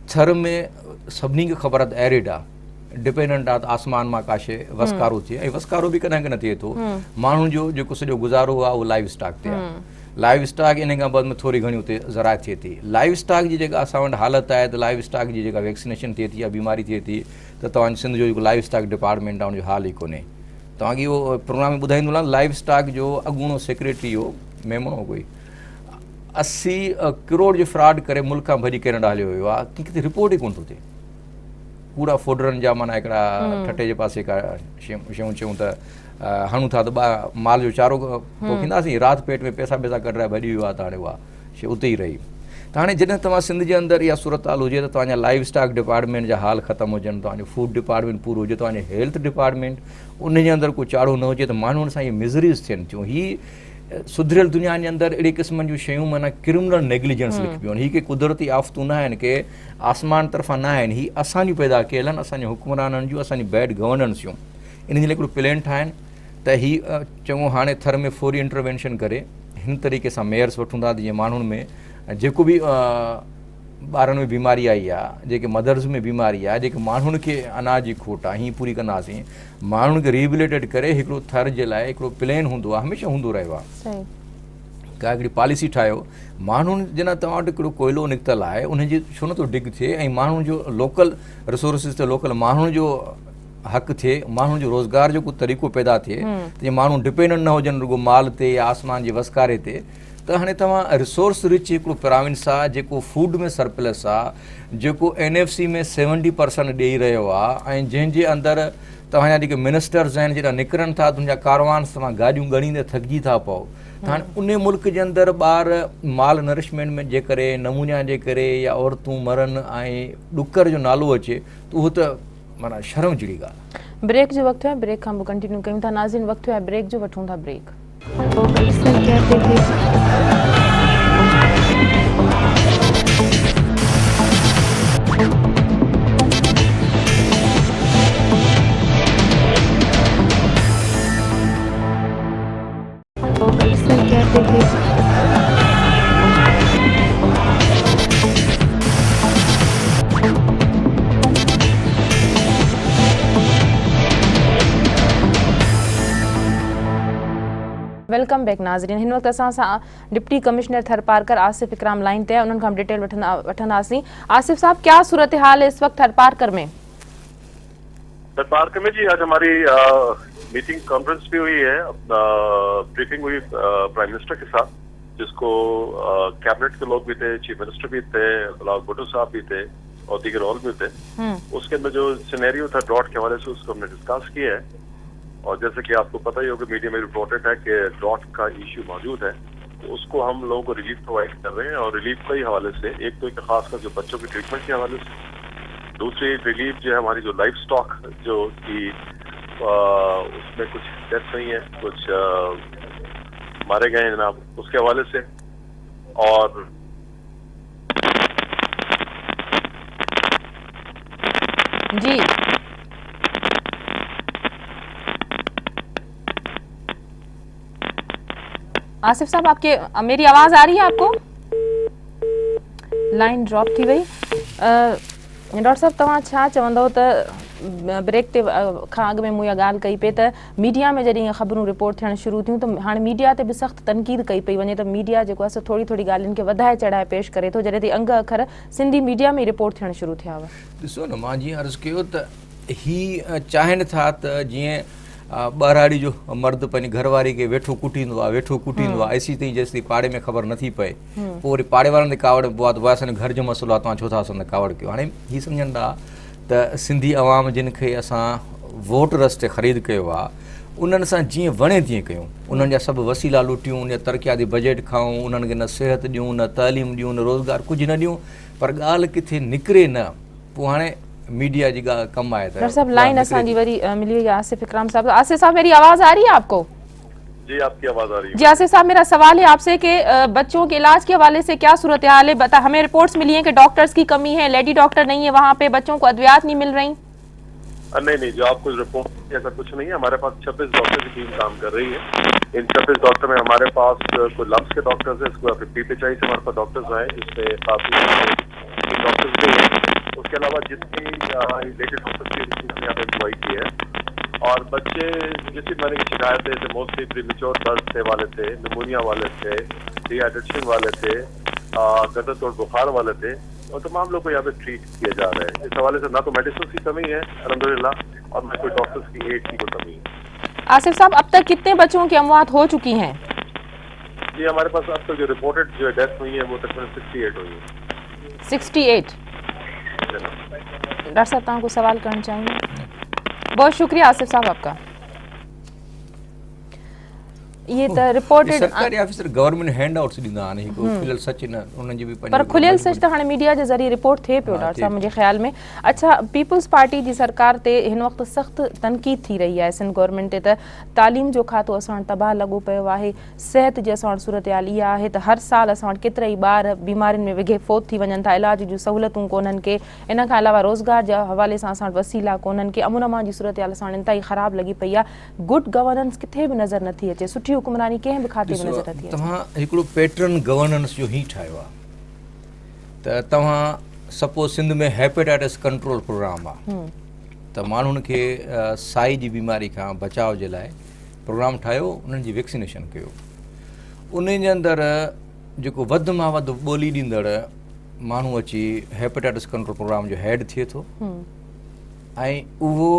थर में सभिनी खे ख़बर आहे त एरिड आहे, डिपेंडेंट आहे, त आसमान मां का शइ वसकारो थिए, ऐं वसकारो बि कॾहिं कॾहिं थिए थो। माण्हुनि जो जेको सॼो गुज़ारो आहे उहो लाइव स्टॉक ते आहे। लाइव स्टॉक इन खां बाद में थोरी घणी उते ज़रायत थिए थी। लाइव स्टॉक जी जेका असां वटि हालत आहे, त लाइव स्टॉक जी जेका वैक्सीनेशन थिए थी या बीमारी थिए थी, त तव्हांजे सिंध जो जेको लाइव स्टॉक डिपार्टमेंट आहे उनजो हाल ई कोन्हे। तव्हांखे इहो प्रोग्राम में ॿुधाईंदो आहे, लाइव स्टॉक जो अॻूणो सेक्रेटरी हो मेमो कोई 80 करोड़ जो फ्रॉड करे मुल्क खां भॼी कैनेडा हलियो वियो आहे, कि किथे रिपोर्ट ई कोन थो थिए। पूरा फोडरनि जा माना हिकिड़ा ठटे जे पासे का शयूं चयूं त हणूं था त माल जो चारो पोखींदासीं, राति पेट में पैसा कढाए भॼी वियो आहे, त हाणे उहा शइ उते ई रही। त हाणे जॾहिं तव्हां सिंध जे अंदरि इहा सूरत हाल हुजे त तव्हांजा लाइव स्टॉक डिपार्टमेंट जा हाल ख़तमु हुजनि, तव्हांजो फूड डिपार्टमेंट पूरो हुजे, तव्हांजो हेल्थ डिपार्टमेंट उन जे अंदरि को चाड़ो न हुजे, त माण्हुनि सां इहे मिज़रीज़ थियनि थियूं। हीअ सुधरियल दुनिया जे अंदरि अहिड़ी क़िस्मनि जूं शयूं माना क्रिमिनल नेग्लिजेंस लिखबियूं आहिनि। हीअ के कुदरती आफ़तूं न आहिनि, के आसमान तरफ़ां न आहिनि, हीअ असांजूं पैदा कयल आहिनि, असांजे हुकुमराननि जूं, असांजी बैड गवर्नेंस जूं। इन जे लाइ हिकिड़ो प्लान ठाहिनि त हीअ चङो हाणे थर में फौरी इंटरवेंशन करे हिन तरीक़े सां मेयर्स वठूं था, जीअं माण्हुनि में जेको बि ॿारनि में बीमारी आई आहे, जेके मदर्स में बीमारी आहे, जेके माण्हुनि खे अनाज जी खोट आहे, हीअं पूरी कंदासीं। माण्हुनि खे रिहेबिलिटेट करे हिकिड़ो थर जे लाइ हिकिड़ो प्लान हूंदो आहे, हमेशह हूंदो रहियो आहे। का हिकिड़ी पॉलिसी ठाहियो, माण्हुनि जिन तव्हां वटि हिकिड़ो कोयलो निकितल आहे उनजी छो नथो डिग थिए, ऐं माण्हुनि जो लोकल रिसोर्सिस ते लोकल माण्हुनि जो हक़ थिए, माण्हुनि जो रोज़गार जो को तरीक़ो पैदा थिए, त जीअं माण्हू डिपेंडेंट न हुजनि रुगो माल ते या आसमान जे वसकारे ते। त त हाणे तव्हां रिसोर्स रिच हिकिड़ो प्राविंस आहे जेको फूड में सरप्लस आहे, जेको NFC में 70% ॾेई रहियो आहे, ऐं जंहिंजे अंदरि तव्हांजा जेके मिनिस्टर्स आहिनि जेका निकिरनि था तुंहिंजा कारवान्स, तव्हां गाॾियूं ॻणींदे थकिजी था पओ। त हाणे उन मुल्क जे अंदरि ॿार माल नरिशमेंट में जे करे, नमूनिया जे करे या औरतूं मरनि ऐं ॾुकर जो नालो अचे त उहो त माना शर्म जहिड़ी ॻाल्हि। ब्रेक जो वक़्तु है, ब्रेक खां पोइ कंटिन्यू कयूं था। नाज़रीन वक़्तु है ब्रेक जो, वठूं था ब्रेक। वेलकम बैक नाज़रीन। हिन वक्त असां सां डिप्टी कमिश्नर थरपारकर आसिफ इकराम लाइन ते, उन्हनि खां डिटेल वठंदासीं। आसिफ साहब, क्या सूरत हाल है इस वक्त थरपारकर में? थरपारकर में जी आज हमारी मीटिंग कॉन्फ्रेंस भी हुई है, ब्रीफिंग हुई प्राइम मिनिस्टर के साथ, जिसको कैबिनेट के लोग भी थे, चीफ मिनिस्टर भी थे, बिलावल भुट्टो साहब भी थे और दीगर और भी थे। उसके अंदर जो सिनेरियो था ड्रॉट के हवाले से उसको हमने डिस्कस किया है। और जैसे कि आपको पता ही होगा, मीडिया में रिपोर्टेड है कि ड्रॉट का इश्यू मौजूद है, तो उसको हम लोगों को रिलीफ प्रोवाइड कर रहे हैं। और रिलीफ कई हवाले से, एक तो खासकर जो बच्चों की ट्रीटमेंट के हवाले से, दूसरी रिलीफ जो है हमारी जो लाइफ स्टॉक जो कि उसमें कुछ डेथ हुई है, कुछ मारे गए हैं जनाब, उसके हवाले से। और जी आसिफ साहब, आपके मेरी आवाज़ आ रही है आपको? लाइन ड्रॉप थी वई। डॉक्टर साहब, तव्हां छा चवंदव त ब्रेक ते खां अॻु में मूं इहा ॻाल्हि कई पे त मीडिया में जॾहिं ख़बरूं रिपोर्ट थियणु शुरू थियूं त हाणे मीडिया ते बि सख़्तु तनक़ीद कई पई वञे त मीडिया जेको आहे थोड़ी थोड़ी ॻाल्हियुनि खे वधाए चढ़ाए पेश करे थो, जॾहिं अंग अखर सिंधी मीडिया में रिपोर्ट थियणु शुरू थिया हुआ। ॾिसो न, मां जीअं अर्ज़ु कयो त ही चाहिनि था त जीअं ॿारहाड़ी जो मर्द पंहिंजी घरवारी खे वेठो कुटींदो आहे, वेठो कुटींदो आहे, ऐसी ताईं जेसिताईं पाड़े में ख़बर नथी पए, पोइ वरी पाड़े वारनि ते कावड़ पोइ आहे त उहा असांजो घर जो मसइलो आहे, तव्हां छो था असां कावड़ कयो। हाणे हीअ सम्झनि था त सिंधी अवाम जिन खे असां वोट रस्ते ख़रीद कयो आहे, उन्हनि सां जीअं वणे तीअं कयूं, उन्हनि जा सभु वसीला लुटियूं, उन तरक़ियाती बजट खाऊं, उन्हनि खे न सिहत ॾियूं, न तालीम ॾियूं, न रोज़गार, कुझु न ॾियूं, पर ॻाल्हि किथे निकिरे न। पोइ हाणे मीडिया जी कम आहे। डॉक्टर साहब, लाइन असांजी वरी मिली वई आसिफ इकराम साहब। आसिफ साहब, मेरी आवाज़ आ रही है आपको? जी, आपकी आवाज आ रही है। जी आसिफ साहब, मेरा सवाल है आपसे कि बच्चों के इलाज के हवाले से क्या सूरत हाल है? बता, हमें रिपोर्ट्स मिली हैं कि डॉक्टर्स की कमी है, लेडी डॉक्टर नहीं है वहाँ पे, बच्चों को अद्वियात नहीं मिल रही। नहीं, जो आपको रिपोर्ट ऐसा कुछ नहीं है। हमारे पास 26 डॉक्टर की टीम काम कर रही है। इन 26 डॉक्टर में हमारे पास कोई लम्स के डॉक्टर्स है, इसके बाद PPHI से हमारे पास डॉक्टर्स आए, जिसमें काफी डॉक्टर्स भी हैं। उसके अलावा जितनी लेडी डॉक्टर्स की हमने यहाँ पे एम्प्लॉय की है। और बच्चे जिस तरह की शिकायतें थे, मोस्टली प्रीमेच्योर दर्द से वाले थे, निमोनिया वाले थे, डिहाइड्रेशन वाले थे, गर्दन तोड़ बुखार वाले थे, और तमाम लोग को यहाँ पे ट्रीट किए जा रहे हैं। इस हवाले से ना तो मेडिसिन की कमी है अल्हम्दुलिल्लाह, और ना कोई डॉक्टर्स की एड की कोई कमी है। आसिफ साहब, अब तक कितने बच्चों की अमवात हो चुकी हैं? जी, हमारे पास अब तक जो रिपोर्टेड जो डेथ हुई है वो तकरीबन 68 हुई है। 68। डॉक्टर साहब, तव्हां को सवाल करना चाहेंगे? बहुत शुक्रिया आसिफ साहब आपका। ये त रिपोर्टेड सरकारी ऑफिसर गवर्नमेंट हैंडआउट्स ॾींदा आहिनि, हिकु खुलियल सच न, उन्हनि जी बि पर खुलियल सच त हाणे मीडिया जे ज़रिए रिपोर्ट थिए पियो डॉक्टर साहब मुंहिंजे ख़्याल में। अच्छा, पीपल्स पार्टी जी सरकार ते हिन वक़्तु सख़्तु तनक़ीद थी रही आहे सिंध गवर्नमेंट ते त तालीम जो खातो असां वटि तबाह लॻो पियो आहे, सिहत जी असां वटि सूरत हाल इहा आहे त हर साल असां वटि केतिरा ई ॿार बीमारियुनि में विघे फोत थी वञनि था, इलाज जूं सहूलियतूं कोन्हनि के, इन खां अलावा रोज़गार जे हवाले सां असां वटि वसीला कोन्हनि के, अमन अमान जी सूरत हाल असां वटि इंतहाई ख़राबु लॻी पई आहे। गुड गवर्नेंस किथे बि नज़र नथी अचे, सुठी हुकुमरानी कंहिं बि खाते में नज़र नथी अचे। तव्हां हिकिड़ो पैटर्न गवर्नेंस जो ही ठाहियो आहे त तव्हां सपोज सिंध में हेपेटाइटिस कंट्रोल प्रोग्राम आहे त माण्हुनि खे साई जी बीमारी खां बचाव जे लाइ प्रोग्राम ठाहियो, उन्हनि जी वैक्सीनेशन कयो। उन जे अंदरि जेको वधि मां वधि ॿोली ॾींदड़ माण्हू अची हेपेटाइटिस कंट्रोल प्रोग्राम जो हेड थिए थो, ऐं उहो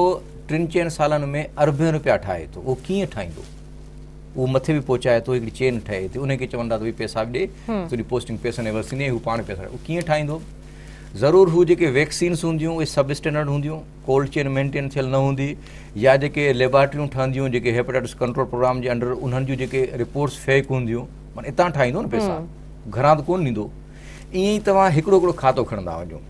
3-4 सालनि में अरबें रुपया ठाहे थो। उहो कीअं ठाहींदो? उहो मथे बि पहुचाए थो, हिकिड़ी चेन ठहे थी, उनखे चवंदा त भई पैसा बि ॾे, तुंहिंजी पोस्टिंग पैसनि ऐं वसीने हू पाण पैसा उहो कीअं ठाहींदो? ज़रूरु हू जेके वैक्सीन्स हूंदियूं उहे सब स्टैंडर्ड हूंदियूं, कोल्ड चेन मेंटेन थियल न हूंदी, या जेके लेबॉरेटरियूं ठहंदियूं जेके हेपेटाइटिस कंट्रोल प्रोग्राम जे अंडर उन्हनि जूं जेके रिपोर्ट्स फेक हूंदियूं, माना हितां ठाहींदो न पैसा, घरां त कोन ॾींदो। ईअं ई तव्हां हिकिड़ो हिकिड़ो खातो खणंदा वञो,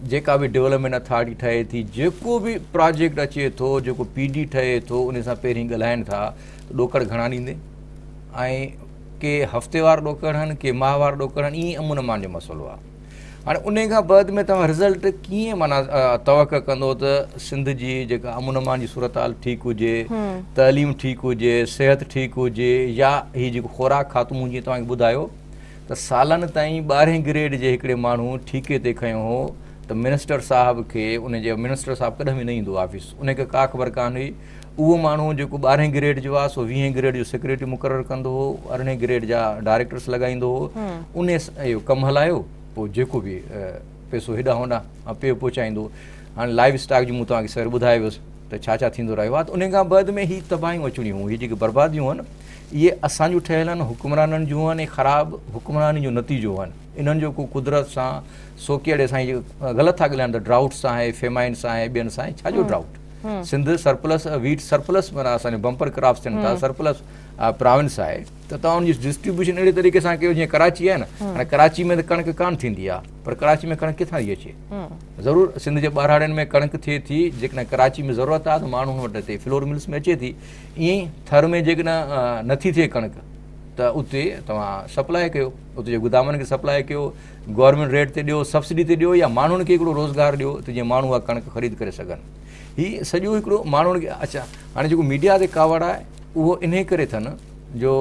जेका बि डेवलपमेंट अथॉरिटी ठहे थी, जेको बि प्रोजेक्ट अचे थो, जेको PD ठहे थो, उन सां पहिरीं ॻाल्हाइनि था त ॾोकड़ घणा ॾींदे, ऐं के हफ़्तेवार ॾोकड़ आहिनि, के माहवार ॾोकड़ आहिनि, ईअं अमुन मान जो मसइलो आहे। हाणे उन खां बाद में तव्हां रिज़ल्ट कीअं माना तवक कंदो त सिंध जी जेका अमुन मान जी सूरत हाल ठीकु हुजे, तइलीम ठीकु हुजे, सिहत ठीकु हुजे, या हीअ जेको खुराक खातो जीअं तव्हांखे ॿुधायो त सालनि ताईं 12हें ग्रेड जे हिकिड़े माण्हू ठीके ते खयों हो त मिनिस्टर साहब खे उनजे मिनिस्टर साहब कॾहिं बि न ईंदो ऑफिस, उनखे का ख़बर कान हुई। उहो माण्हू जेको 12हें ग्रेड जो आहे सो 20हें ग्रेड जो सेक्रेटरी मुक़ररु कंदो हो, 18हें ग्रेड जा डायरेक्टर्स लॻाईंदो हो, उन इहो कमु हलायो, पोइ जेको बि पैसो हेॾां होॾां पे पहुचाईंदो। हाणे लाइव स्टॉक जी मूं तव्हांखे सर ॿुधाए वियुसि त छा छा थींदो रहियो आहे, त उन खां बाद में ही तबाहियूं अचणियूं हुयूं, हीअ जेके बर्बादियूं आहिनि इहे असांजूं ठहियल आहिनि, हुकुमराननि जूं आहिनि, ऐं ख़राबु हुकुमरानी जो नतीजो आहिनि। इन्हनि जो को कुदरत सां सोकेड़े सां ग़लति था ॻाल्हाइनि त ड्राउट सां आहे, फेमाइन सां आहे, ॿियनि सां आहे, छाजो drought? Sindh surplus wheat surplus माना असांजे बम्पर क्रॉप्स थियनि था, सरप्लस प्रोविंस आहे, त तव्हां उनजी डिस्ट्रीब्यूशन अहिड़े तरीक़े सां कयो जीअं कराची आहे न, हाणे कराची में त कणिक कान थींदी आहे, पर कराची में कणिक किथां थी अचे? ज़रूरु सिंध जे ॿारहाड़ियुनि में कणिक थिए थी, जेकॾहिं कराची में ज़रूरत आहे त माण्हू वटि हिते फ्लोर मिल्स में अचे थी। ईअं ई थर में जेकॾहिं नथी थिए कणिक त उते तव्हां सप्लाई कयो, उते जे गुदामनि खे सप्लाई कयो, गवर्नमेंट रेट ते ॾियो, सब्सिडी ते ॾियो, या माण्हुनि खे हिकिड़ो रोज़गार ॾियो त जीअं माण्हू उहा कणिक ख़रीद करे सघनि। हीअ सॼो हिकिड़ो माण्हुनि खे अच्छा हाणे जेको मीडिया ते कावड़ आहे उहो इन करे अथनि जो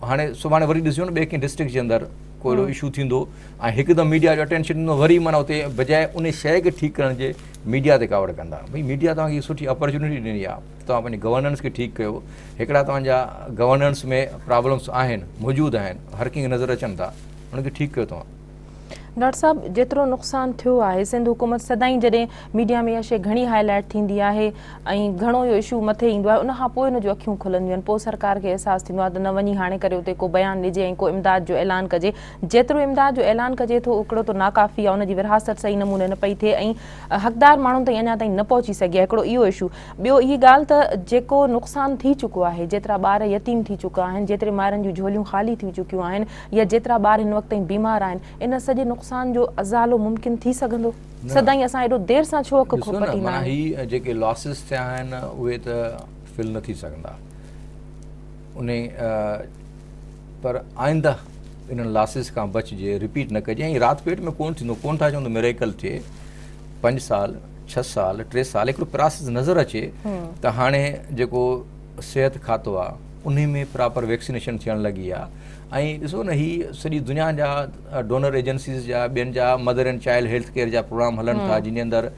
हाणे सुभाणे वरी ॾिसिजो न ॿिए कंहिं डिस्ट्रिक्ट जे अंदरि को अहिड़ो इशू थींदो ऐं हिकदमि मीडिया जो अटेंशन ॾींदो, वरी माना उते बजाए उन शइ खे ठीकु करण जे मीडिया ते कावड़ कंदा। भई मीडिया तव्हांखे सुठी अपॉर्चुनिटी ॾिनी आहे, तव्हां पंहिंजे गवर्नेंस खे ठीकु कयो, हिकिड़ा तव्हांजा गवर्नेंस में प्रॉब्लम्स आहिनि, मौजूदु आहिनि, हर कंहिंखे नज़र अचनि था, उनखे ठीकु कयो तव्हां। डॉक्टर साहब, जेतिरो नुक़सानु थियो आहे, सिंध हुकूमत सदाईं जॾहिं मीडिया में इहा शइ घणी हाईलाइट थींदी आहे ऐं घणो इहो इशू मथे ईंदो आहे, उनखां पोइ हिन जूं अखियूं खुलंदियूं आहिनि, पोइ सरकार खे अहसासु थींदो आहे त न वञी हाणे करे उते को बयानु ॾिजे ऐं को इमदाद जो ऐलान कजे। जेतिरो इमदाद जो ऐलान कजे थो ओतिरो त नाकाफ़ी आहे, उनजी विरहासत सही नमूने न पई थिए ऐं हक़दार माण्हुनि ताईं अञा ताईं न पहुची सघी आहे, हिकिड़ो इहो इशू। ॿियो इहा ॻाल्हि त जेको नुक़सानु थी चुको आहे, जेतिरा ॿार यतीम थी चुका आहिनि, जेतिरे माइरुनि जूं झोलियूं ख़ाली थी चुकियूं आहिनि, या जेतिरा ॿार हिन वक़्त ताईं बीमार आहिनि, इन सॼे नुक़सान जो अज़ालो मुमकिन थी सघंदो? सदाईं असां एॾो देर सां छो अखि खोपटींदा आहियूं? ही जेके लॉसिस थिया आहिनि उहे त फिल न थी सघंदा उन, पर आइंदा इन्हनि लॉसिस खां बचिजे, रिपीट न कजे। ऐं राति पेट में कोन थींदो, कोन था चवंदो मिरेकल थिए, 5 साल 6 साल 3 साल हिकिड़ो प्रोसेस नज़र अचे त हाणे जेको सिहत खातो आहे उन में प्रॉपर वैक्सीनेशन थियण लॻी आहे। ऐं ॾिसो न, ही सॼी दुनिया जा डोनर एजेंसीज़ जा, ॿियनि जा mother and child health care जा प्रोग्राम हलनि था, जिन जे अंदरि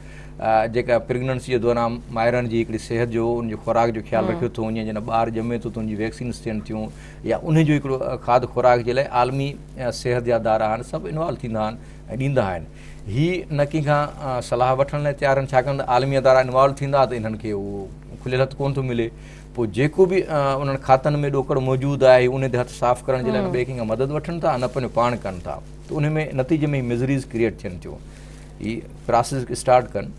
जेका प्रेगनेंसी जे दौरान माइरनि जी हिकिड़ी सिहत जो, उनजी खुराक जो ख़्यालु रखियो थो वञे, जॾहिं ॿारु ॼमे थो त उनजी वैक्सीन्स थियनि थियूं, या उनजो हिकिड़ो खाद खुराक जे लाइ आलमी सिहत जा इदारा आहिनि, सभु इन्वॉल्व थींदा आहिनि ऐं ॾींदा आहिनि। हीअ न कंहिंखां सलाह वठण लाइ तयारु आहिनि, छाकाणि त आलमी अदारा इन्वॉल्व थींदा त इन्हनि खे उहो खुलियल हथु कोन थो मिले। पोइ जेको बि उन्हनि खातनि में ॾोकड़ मौजूदु आहे उन ते हथु साफ़ु करण जे लाइ ॿिए कंहिंखां मदद वठनि था, न पंहिंजो पाण कनि था, त उन में नतीजे में मिज़रीज़ क्रिएट थियनि थियूं। हीअ प्रोसेस स्टार्ट कनि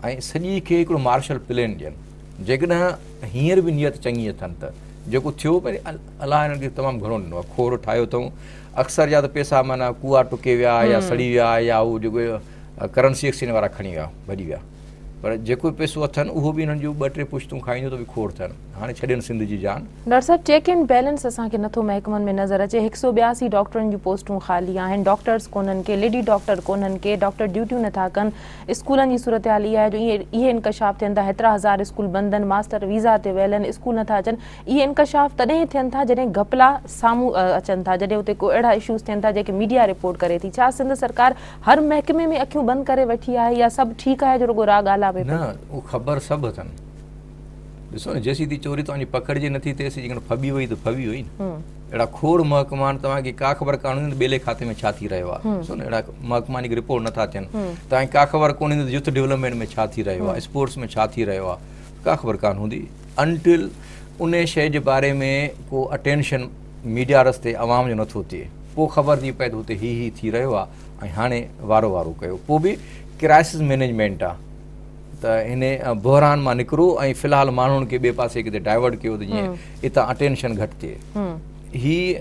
ऐं सॼी खे हिकिड़ो मार्शल प्लान ॾियनि। जेकॾहिं हींअर बि नियत चङी अथनि त जेको थियो पहिरीं अलाह हिननि खे तमामु घणो ॾिनो आहे, खोड़ ठाहियो अथऊं, अक्सर जा त पैसा माना कुआ टुके विया या सड़ी विया, या उहो जेको करंसी एक्सचेंज वारा खणी विया, भॼी विया, पर जेको पैसो अथनि उहो बि हिननि जूं 2-3 पुश्तूं खाईंदो त बि खोड़ थियनि। हाणे छॾनि सिंध जी जान। डॉक्टर साहब, चेक एंड बैलेंस असांखे नथो महकमनि में नज़र अचे। 182 डॉक्टरनि जूं पोस्टूं ख़ाली आहिनि, डॉक्टर्स कोन्हनि के, लेडी डॉक्टर कोन्हनि के, डॉक्टर ड्यूटियूं नथा कनि। स्कूलनि जी सूरत हाल इहा आहे जो इहे इंकशाफ थियनि था, हेतिरा हज़ार स्कूल बंदि आहिनि, मास्टर वीज़ा ते वियल आहिनि, स्कूल नथा अचनि। इहे इंकशाफ तॾहिं थियनि था जॾहिं घपला साम्हूं अचनि था, जॾहिं उते को अहिड़ा इशूज़ थियनि था जेके मीडिया रिपोर्ट करे थी। छा सिंध सरकार हर महकमे में अखियूं बंदि करे वेठी आहे, या सभु ठीकु आहे जो रुॻो राग आला पए? न, उहो ख़बर सभु अथनि। ॾिसो न, जेसीं चोरी तव्हांजी पकड़िजे नथी तेसीं जेकॾहिं फबी वई त फबी वई न। अहिड़ा खोड़ महकमा आहिनि, तव्हांखे का ख़बर कान हूंदी त ॿेले खाते में छा थी रहियो आहे। ॾिसो न, अहिड़ा महकमा जेके रिपोर्ट नथा थियनि, तव्हांखे का ख़बर कोन ईंदी त यूथ डेवलपमेंट में छा थी रहियो आहे, स्पोर्ट्स में छा थी रहियो आहे, का ख़बर कान हूंदी अनटिल उन शइ जे बारे में को अटेंशन मीडिया रस्ते आवाम जो नथो थिए, पोइ ख़बर थी पए त हुते ही थी रहियो आहे ऐं हाणे वारो वारो कयो। पोइ बि क्राइसिस मैनेजमेंट आहे त हिन बहरान मां निकिरो ऐं फ़िलहालु माण्हुनि खे ॿिए पासे किथे डाइवर्ट कयो त जीअं हितां अटेंशन घटि थिए। ही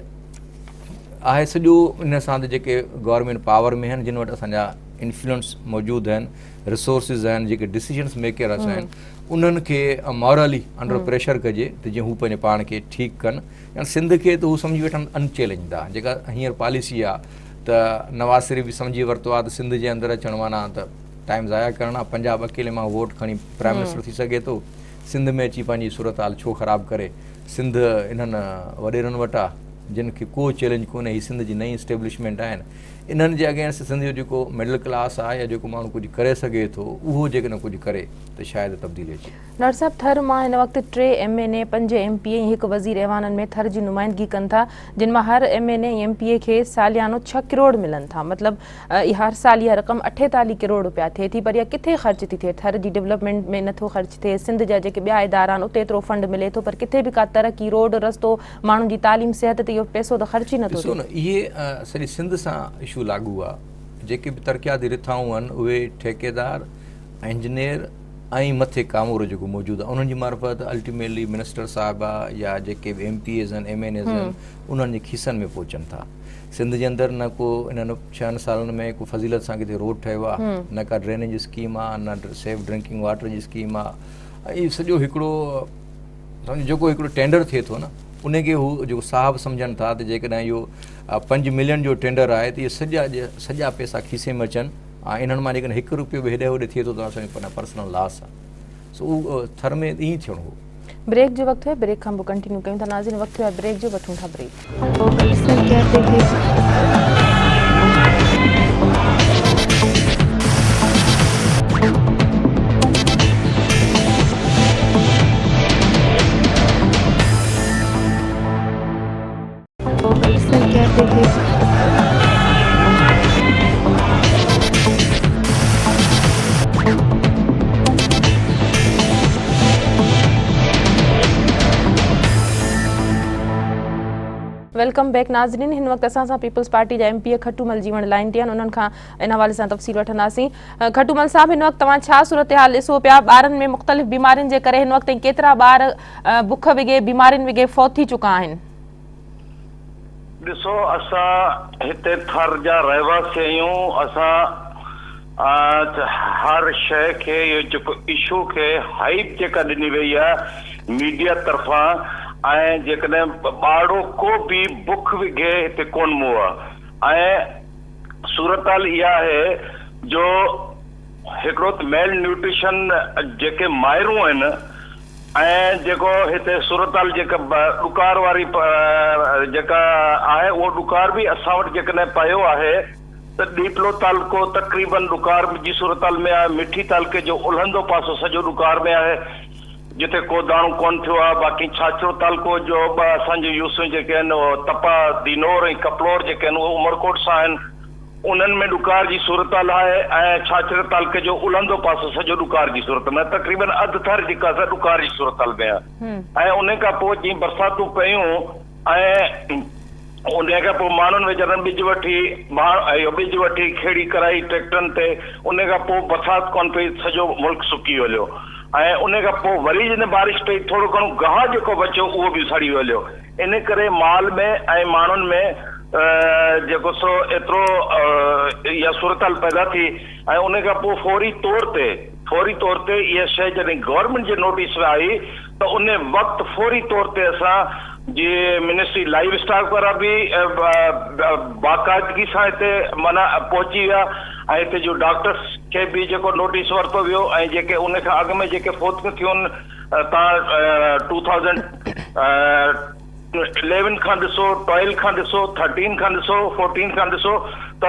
आहे सॼो इन सां त जेके गवर्नमेंट पावर में आहिनि, जिन वटि असांजा इन्फ्लुएंस मौजूदु आहिनि, रिसोर्सिस आहिनि, जेके डिसीजन्स मेकर्स आहिनि, उन्हनि खे मॉरली अंडर प्रेशर कजे त जीअं हू पंहिंजे पाण खे ठीकु कनि। या सिंध खे त हू सम्झी वेठा अनचैलेंज्ड आहे। जेका हींअर पॉलिसी आहे त नवाज़ शरीफ़ बि सम्झी वरितो आहे त सिंध जे अंदरि अचण माना त टाइम ज़ाया करणु आहे। पंजाब अकेले मां वोट खणी प्राइम मिनिस्टर थी सघे थो, सिंध में अची पंहिंजी सूरत हाल छो ख़राबु करे। सिंध इन्हनि वॾेरनि वटि आहे जिन खे को चैलेंज कोन्हे। ही सिंध जी नई इस्टेब्लिशमेंट आहिनि, इन्हनि जे अगेंस्ट सिंध जो जेको मिडिल क्लास आहे या जेको माण्हू कुझु करे सघे थो, उहो जेकॾहिं कुझु करे त शायदि तब्दीली अचे। डॉक्टर साहब, थर मां हिन वक़्तु 3 MNA 5 MPA ऐं 1 वज़ीर ऐवाननि में थर जी नुमाइंदगी कनि था, जिन मां हर MNA ऐं MPA खे सालियानो 6 करोड़ मिलनि था। मतिलबु हर साल इहा रक़म 48 करोड़ रुपया थिए थी, पर इहा किथे ख़र्च थी थिए? थर जी डेवलपमेंट में नथो ख़र्च थिए। सिंध जा जेके ॿिया इदारा आहिनि उते एतिरो फंड मिले थो, पर किथे बि का तरक़ी, रोड, रस्तो, माण्हुनि जी तालीम, सिहत ते इहो पैसो त ख़र्च ई नथो ॾिसो न, इहे सॼी सिंध सां इशू लागू आहे। जेके बि तरक़ियाती रिथाऊं आहिनि उहे ठेकेदार, इंजीनियर ऐं मथे कामूर जेको मौजूदु आहे उन्हनि जी मार्फत अल्टीमेटली मिनिस्टर साहिबा या जेके बि MPAs आहिनि, MNAs आहिनि, उन्हनि जे खीसनि में पहुचनि था। सिंध जे अंदरि न को इन्हनि 6 सालनि में को फज़ीलत सां किथे रोड ठहियो आहे, न का ड्रेनेज स्कीम आहे, न सेफ ड्रिंकिंग वाटर जी स्कीम आहे। ऐं सॼो हिकिड़ो जेको हिकिड़ो टेंडर थिए थो न, उनखे हू जेको साहब सम्झनि था त जेकॾहिं इहो 5 मिलियन जो टेंडर आहे त इहे सॼा पैसा खीसे में अचनि ऐं इन्हनि मां जेकॾहिं 1 रुपयो बि हेॾे होॾे थिए थो त असांजो पंहिंजा पर्सनल लॉस आहे। सो उहो थर में ईअं थियणो हो। ब्रेक जो वक़्तु है, ब्रेक खां पोइ कंटिन्यू कयूं था। नाज़रीन, वक़्तु है ब्रेक जो, वठूं था ब्रेक। वेलकम बैक नाज़रीन। हिन वक़्तु असां सां पीपल्स पार्टी जा MPA खटूमल जीवन लाइन ते आहिनि, उन्हनि खां इन हवाले सां तफ़सील वठंदासीं। खटूमल साहब, हिन वक़्तु तव्हां छा सूरत हाल ॾिसो पिया? ॿारनि में मुख़्तलिफ़ बीमारियुनि जे करे हिन वक़्तु केतिरा ॿार बुख विगे, बीमारियुनि विगे फौत थी चुका आहिनि? ॾिसो, असां हिते थर जा रहवासी आहियूं। असां हर शइ खे, इहो जेको इशू खे हाइप जेका ॾिनी वई आहे मीडिया तरफ़ां, ऐं जेकॾहिं ॿारड़ो को बि बुख विघे हिते कोन मूं आहे। ऐं सूरत हाल इहा आहे जो हिकिड़ो मेल न्यूट्रिशन जेके माहिरूं आहिनि ऐं जेको हिते सूरत हाल जेका ॾुकार वारी जेका आहे, उहो ॾुकार बि असां वटि जेकॾहिं पियो आहे त ॾीपलो तालको तक़रीबन ॾुकार जी सूरत हाल में आहे। मिठी तालके जो उलहंदो पासो सॼो ॾुकार में आहे, जिते को दाणो कोन थियो आहे। बाक़ी छाछरो तालको जो असांजो यूसूं जेके आहिनि, तपा, दीनोर ऐं कपलोर जेके आहिनि, उहे उमरकोट सां आहिनि। उन्हनि में ॾुकार जी सूरत हाल आहे। ऐं छाछरे तालके जो उलहंदो पासो सॼो ॾुकार जी सूरत में, तक़रीबन अधु थर जेका आहे ॾुकार जी सूरत हाल में आहे। ऐं उन खां पोइ जीअं बरसातूं पयूं ऐं उन खां पोइ माण्हुनि वीचारनि ॿिज वठी खेड़ी कराई ट्रैक्टरनि ते, उन खां पोइ बरसाति कोन पई, सॼो मुल्क सुकी हलियो। ऐं उन खां पोइ वरी जॾहिं बारिश पई, थोरो घणो गाह जेको बचियो उहो बि सड़ी हलियो। इन करे माल में ऐं माण्हुनि में जेको सो एतिरो इहा सूरत हाल पैदा थी। ऐं उन खां पोइ फौरी तौर ते इहा शइ जॾहिं गवर्नमेंट जे नोटिस में आई त उन वक़्तु फौरी तौर ते असां जी मिनिस्ट्री लाइव स्टॉक वारा बि बाक़ाइदगी सां हिते माना पहुची विया। ऐं हिते जो डॉक्टर्स खे बि जेको नोटिस वरितो वियो, ऐं जेके उन खां अॻु में जेके फौतियूं थियूं आहिनि, तव्हां 2011 खां ॾिसो, 12 खां ॾिसो, 13 खां ॾिसो, 14 खां ॾिसो, त